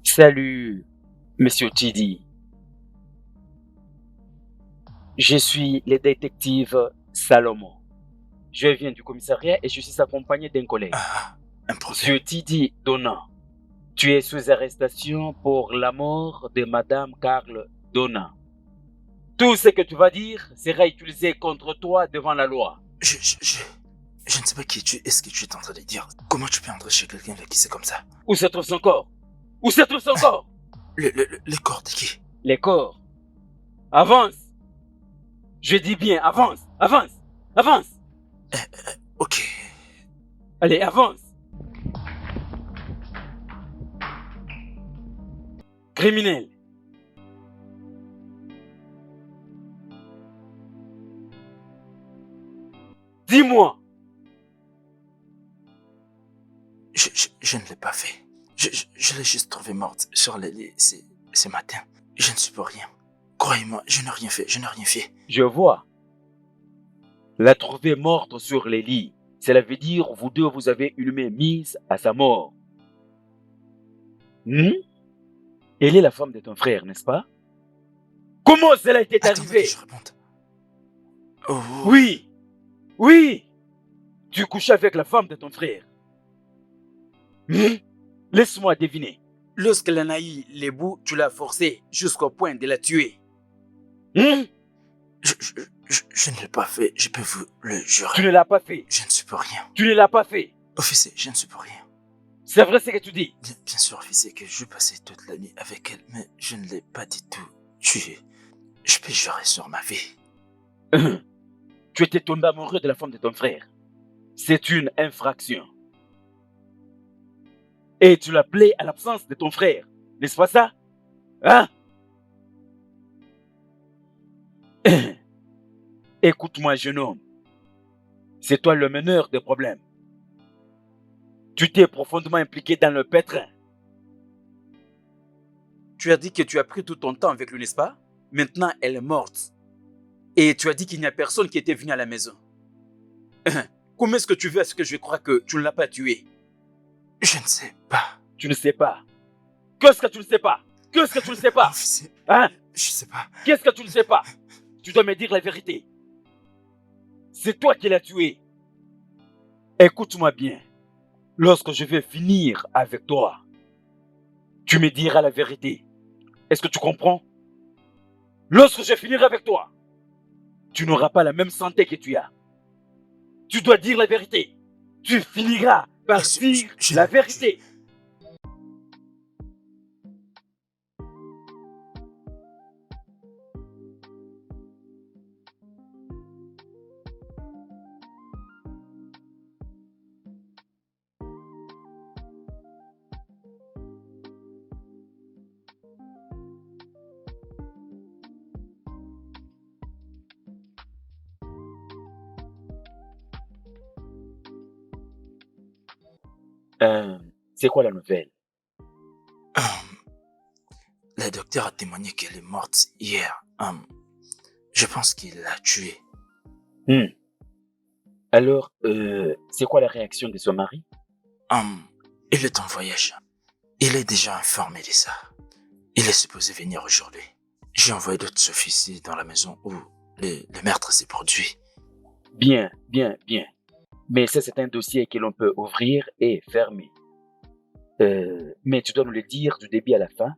Salut, Monsieur Tidi. Je suis le détective Salomon. Je viens du commissariat et je suis accompagné d'un collègue. Un problème. Monsieur Tidi Donna, tu es sous arrestation pour la mort de Madame Carl Donna. Tout ce que tu vas dire sera utilisé contre toi devant la loi. Je ne sais pas qui tu es. Est-ce que tu es en train de dire? Comment tu peux entrer chez quelqu'un avec qui c'est comme ça? Où se trouve son corps? Où se trouve son corps? Le corps de qui? Les corps. Avance. Je dis bien, avance, avance, avance. Ok. Allez, avance. Criminel. Dis-moi. Je ne l'ai pas fait. Je l'ai juste trouvée morte sur le lit ce matin. Je ne suis pour rien. Croyez-moi, je n'ai rien fait, je n'ai rien fait. Je vois. La trouver morte sur les lits. Cela veut dire vous deux, vous avez une main mise à sa mort. Elle est la femme de ton frère, n'est-ce pas? Comment cela était Attendez arrivé? que je réponde. Oh. Oui, oui. Tu couches avec la femme de ton frère. Laisse-moi deviner. Lorsqu'elle en a eu les bouts, tu l'as forcée jusqu'au point de la tuer. Je ne l'ai pas fait, je peux vous le jurer. Tu ne l'as pas fait. Je ne suis pour rien. Tu ne l'as pas fait. Officier, je ne suis pour rien. C'est vrai ce que tu dis. Bien sûr, officier, que je passais toute la nuit avec elle, mais je ne l'ai pas du tout tuée. Je peux jurer sur ma vie. Tu étais tombé amoureux de la femme de ton frère. C'est une infraction. Et tu l'appelais à l'absence de ton frère. N'est-ce pas ça? Hein? Écoute-moi, jeune homme. C'est toi le meneur des problèmes. Tu t'es profondément impliqué dans le pétrin. Tu as dit que tu as pris tout ton temps avec lui, n'est-ce pas? Maintenant, elle est morte. Et tu as dit qu'il n'y a personne qui était venu à la maison. Comment est-ce que tu veux à ce que je croie que tu ne l'as pas tué? Je ne sais pas. Tu ne sais pas. Qu'est-ce que tu ne sais pas? Qu'est-ce que tu ne sais pas? Officier, Hein? je sais pas. Qu'est-ce que tu ne sais pas? Tu dois me dire la vérité. C'est toi qui l'as tué. Écoute-moi bien. Lorsque je vais finir avec toi, tu me diras la vérité. Est-ce que tu comprends? Lorsque je finirai avec toi, tu n'auras pas la même santé que tu as. Tu dois dire la vérité. Tu finiras par dire la vérité. C'est quoi la nouvelle? Le docteur a témoigné qu'elle est morte hier. Je pense qu'il l'a tuée. Alors, c'est quoi la réaction de son mari? Il est en voyage. Il est déjà informé de ça. Il est supposé venir aujourd'hui. J'ai envoyé d'autres officiers dans la maison où le meurtre s'est produit. Bien, bien, bien. Mais ça, c'est un dossier que l'on peut ouvrir et fermer. Mais tu dois nous le dire du début à la fin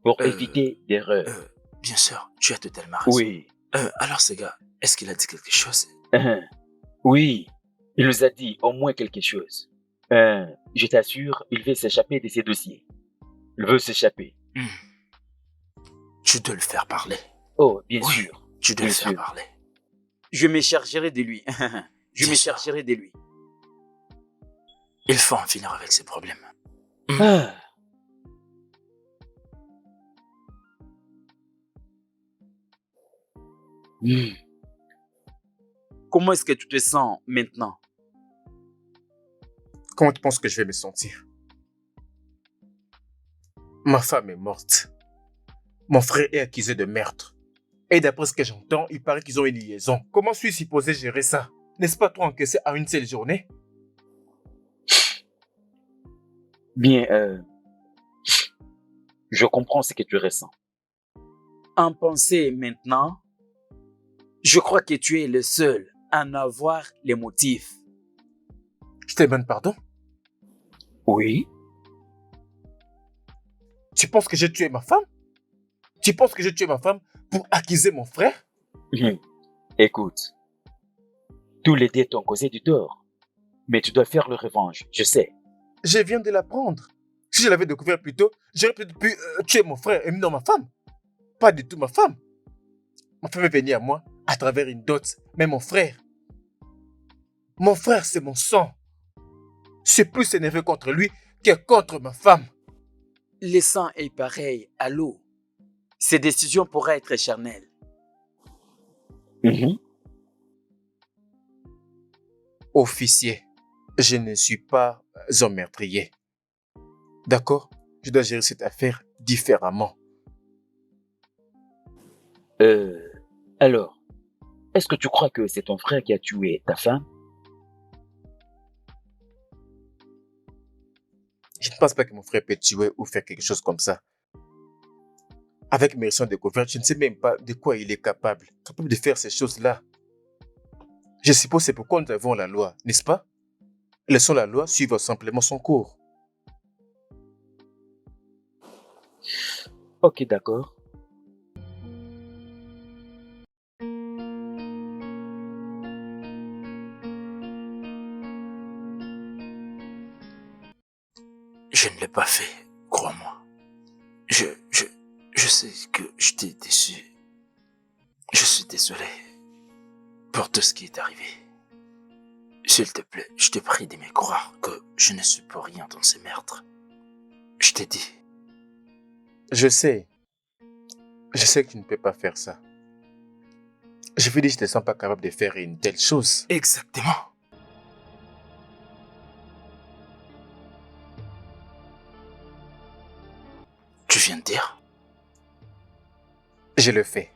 pour éviter d'erreurs. Bien sûr, tu as totalement raison. Oui. Alors, ce gars, est-ce qu'il a dit quelque chose? Oui, il nous a dit au moins quelque chose. Je t'assure, il veut s'échapper de ces dossiers. Il veut s'échapper. Tu dois le faire parler. Oh, bien Oui, sûr. Tu dois Bien le faire sûr. parler. Je me chargerai de lui. Je Bien me sûr. chargerai de lui. Il faut en finir avec ses problèmes. Ah. Comment est-ce que tu te sens maintenant? Comment tu penses que je vais me sentir? Ma femme est morte. Mon frère est accusé de meurtre. Et d'après ce que j'entends, il paraît qu'ils ont une liaison. Comment suis-je supposé gérer ça? N'est-ce pas trop encaissé à une seule journée? Bien, je comprends ce que tu ressens. En penser maintenant, je crois que tu es le seul à en avoir les motifs. Je te demande pardon? Oui. Tu penses que j'ai tué ma femme? Tu penses que j'ai tué ma femme pour accuser mon frère? Écoute, tous les deux t'ont causé du tort, mais tu dois faire le revanche, je sais. Je viens de l'apprendre. Si je l'avais découvert plus tôt, j'aurais peut-être pu tuer mon frère et non ma femme. Pas du tout ma femme. Ma femme est venue à moi à travers une dot, mais mon frère, c'est mon sang. Je suis plus énervé contre lui que contre ma femme. Le sang est pareil à l'eau. Ces décisions pourraient être charnelles. Officier, je ne suis pas un meurtrier. D'accord? Je dois gérer cette affaire différemment. Alors, est-ce que tu crois que c'est ton frère qui a tué ta femme? Je ne pense pas que mon frère peut tuer ou faire quelque chose comme ça. Avec mes récentes découvertes, je ne sais même pas de quoi il est capable. Capable de faire ces choses-là. Je suppose que c'est pourquoi nous avons la loi, n'est-ce pas? Laissons la loi suivre simplement son cours. Ok, d'accord. Je ne l'ai pas fait, crois-moi. Je sais que je t'ai déçu. Je suis désolé pour tout ce qui est arrivé. S'il te plaît, je te prie de me croire que je ne suis pour rien dans ces meurtres. Je t'ai dit. Je sais. Je sais que tu ne peux pas faire ça. Je veux dire, je ne te sens pas capable de faire une telle chose. Exactement. Tu viens de dire? Je le fais.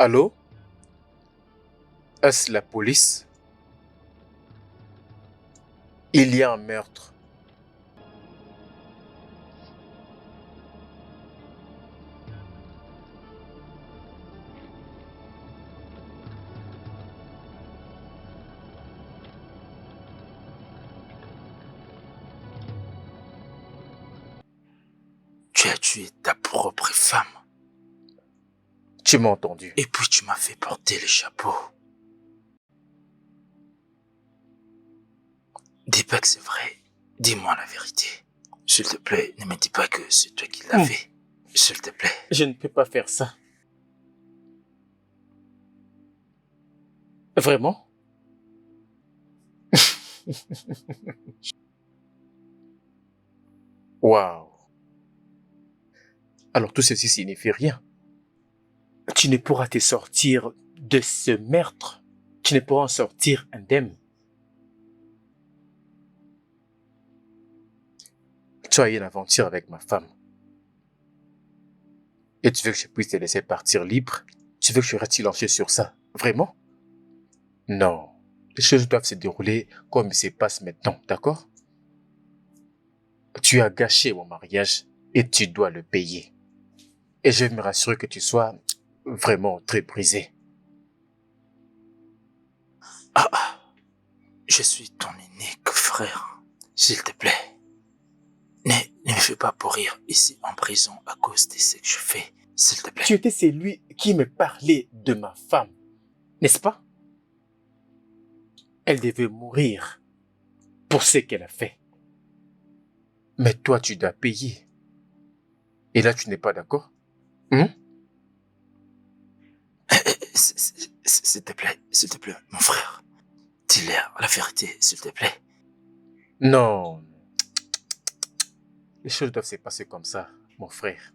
Allô? Est-ce la police? Il y a un meurtre. Tu as tué ta propre femme. Tu m'as entendu. Et puis tu m'as fait porter le chapeau. Dis pas que c'est vrai. Dis-moi la vérité. S'il te plaît, ne me dis pas que c'est toi qui l'as fait. S'il te plaît. Je ne peux pas faire ça. Vraiment? Waouh. Alors tout ceci signifie rien. Tu ne pourras te sortir de ce meurtre. Tu ne pourras en sortir indemne. Tu as eu une aventure avec ma femme. Et tu veux que je puisse te laisser partir libre? Tu veux que je reste silencieux sur ça? Vraiment? Non. Les choses doivent se dérouler comme il se passe maintenant, d'accord? Tu as gâché mon mariage et tu dois le payer. Et je vais me rassurer que tu sois vraiment très brisé. Ah, je suis ton unique frère. S'il te plaît, fais pas pourrir ici en prison à cause de ce que je fais, s'il te plaît. Tu étais celui qui me parlait de ma femme, n'est-ce pas? Elle devait mourir pour ce qu'elle a fait. Mais toi, tu dois payer. Et là, tu n'es pas d'accord? S'il te plaît, mon frère. Dis-leur la vérité, s'il te plaît. Non. Les choses doivent se passer comme ça, mon frère.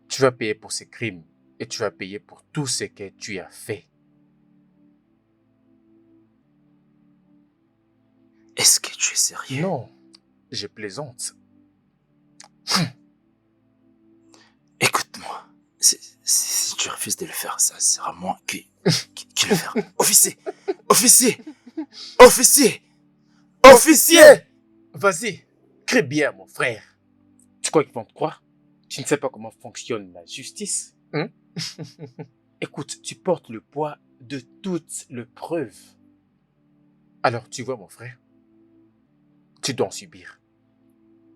Tu vas payer pour ces crimes et tu vas payer pour tout ce que tu as fait. Est-ce que tu es sérieux? Non, je plaisante. Écoute-moi. Si tu refuses de le faire, ça sera moi qui le fera. Officier! Vas-y, crie bien, mon frère. Tu crois qu'ils vont te croire? Tu ne sais pas comment fonctionne la justice, hein? Écoute, tu portes le poids de toutes les preuves. Alors, tu vois, mon frère, tu dois en subir.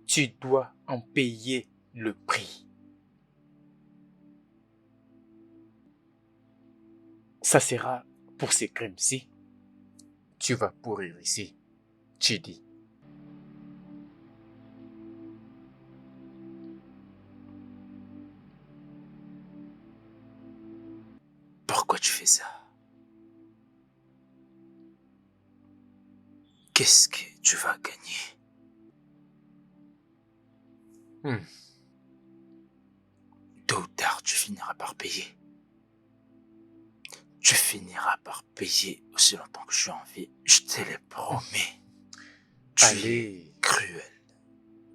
Tu dois en payer le prix. Ça sera pour ces crimes-ci. Tu vas pourrir ici, Chidi. Pourquoi tu fais ça? Qu'est-ce que tu vas gagner? Tôt ou tard, tu finiras par payer. Tu finiras par payer aussi longtemps que je suis en vie. Je te le promets. Tu es Allez. cruel.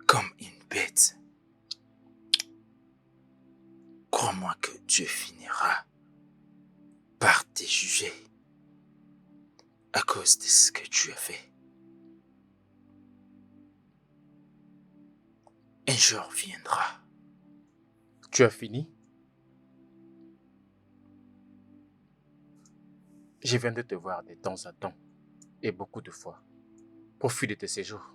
Comme une bête. Crois-moi que Dieu finira par te juger à cause de ce que tu as fait. Un jour viendra. Tu as fini? Je viens de te voir de temps en temps et beaucoup de fois. Profite de tes séjours.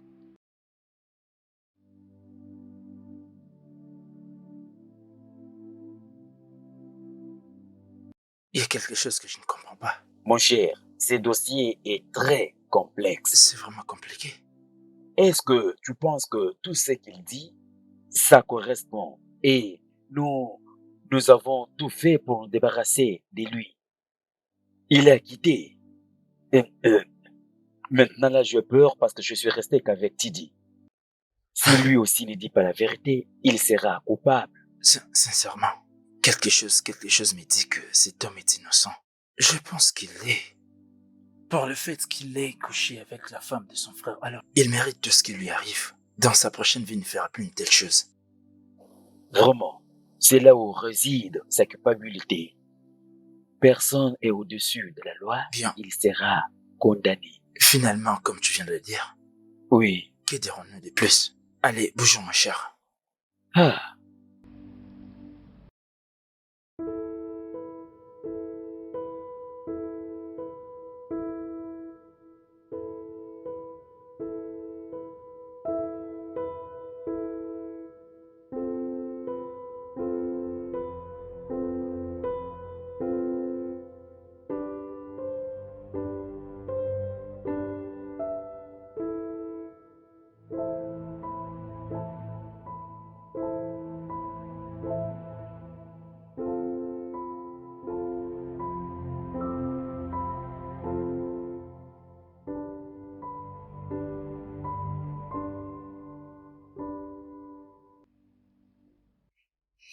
Il y a quelque chose que je ne comprends pas. Mon cher, ce dossier est très complexe. C'est vraiment compliqué. Est-ce que tu penses que tout ce qu'il dit, ça correspond et nous avons tout fait pour nous débarrasser de lui? Il a quitté. Maintenant là, j'ai peur parce que je suis resté qu'avec Tidi. Si lui aussi ne dit pas la vérité, il sera coupable. Sincèrement, quelque chose me dit que cet homme est innocent. Je pense qu'il l'est. Par le fait qu'il ait couché avec la femme de son frère, alors il mérite tout ce qui lui arrive. Dans sa prochaine vie, il ne fera plus une telle chose. Vraiment, c'est là où réside sa culpabilité. Personne est au-dessus de la loi. Bien. Il sera condamné. Finalement, comme tu viens de le dire, Oui. que dirons-nous de plus? Allez, bougeons, ma chère. Ah.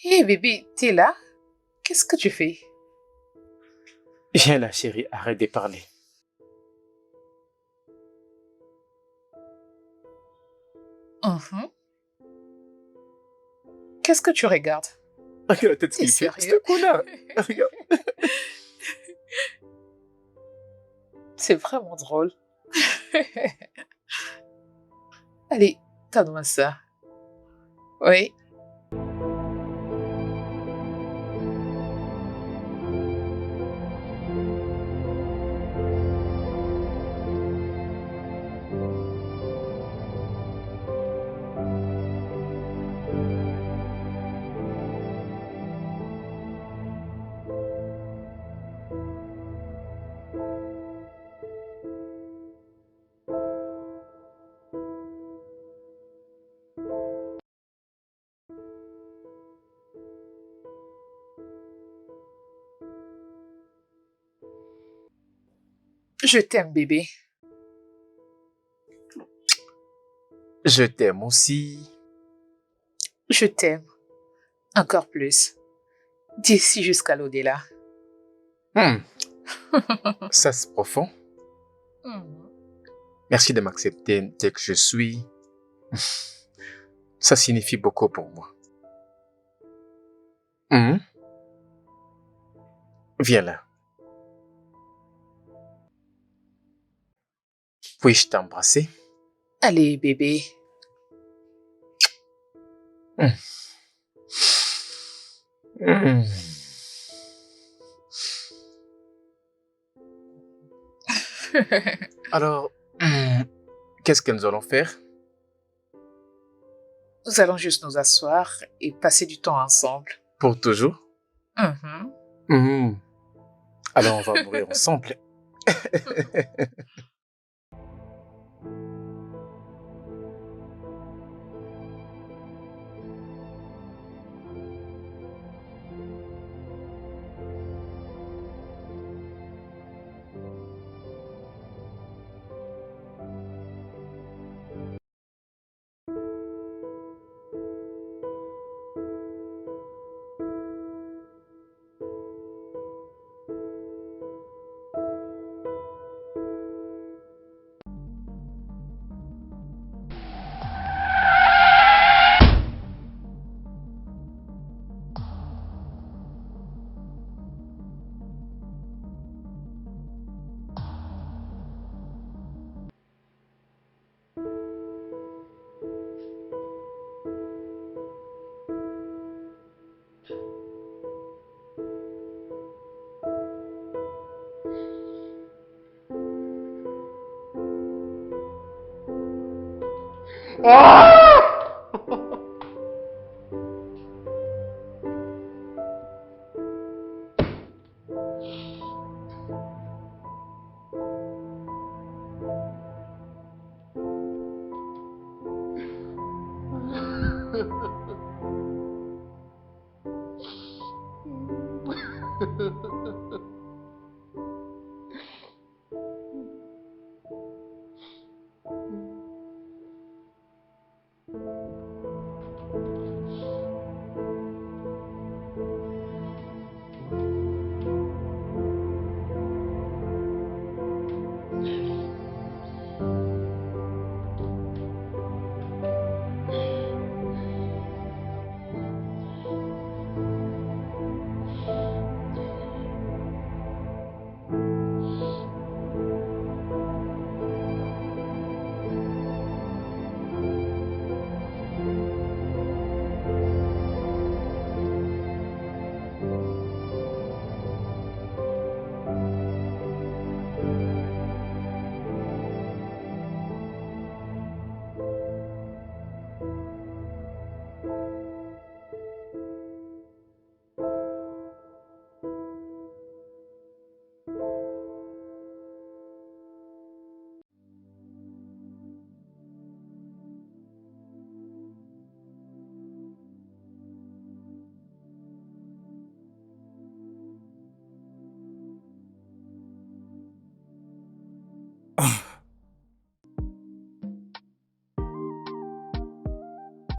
Hé bébé, t'es là? Qu'est-ce que tu fais? Viens là, chérie, arrête de parler. Qu'est-ce que tu regardes? Regarde la tête T'es qu'il fait. sérieux? C'est là. Regarde. C'est vraiment drôle. Allez, donne-moi ça. Oui. Je t'aime, bébé. Je t'aime aussi. Je t'aime. Encore plus. D'ici jusqu'à l'au-delà. Hmm, ça c'est profond. Hmm. Merci de m'accepter tel que je suis. Ça signifie beaucoup pour moi. Hmm, viens là. Puis-je t'embrasser? Allez, bébé. Hmm. Hmm. Alors, qu'est-ce que nous allons faire? Nous allons juste nous asseoir et passer du temps ensemble. Pour toujours? Mhm. Hmm. Alors on va mourir ensemble. Ah!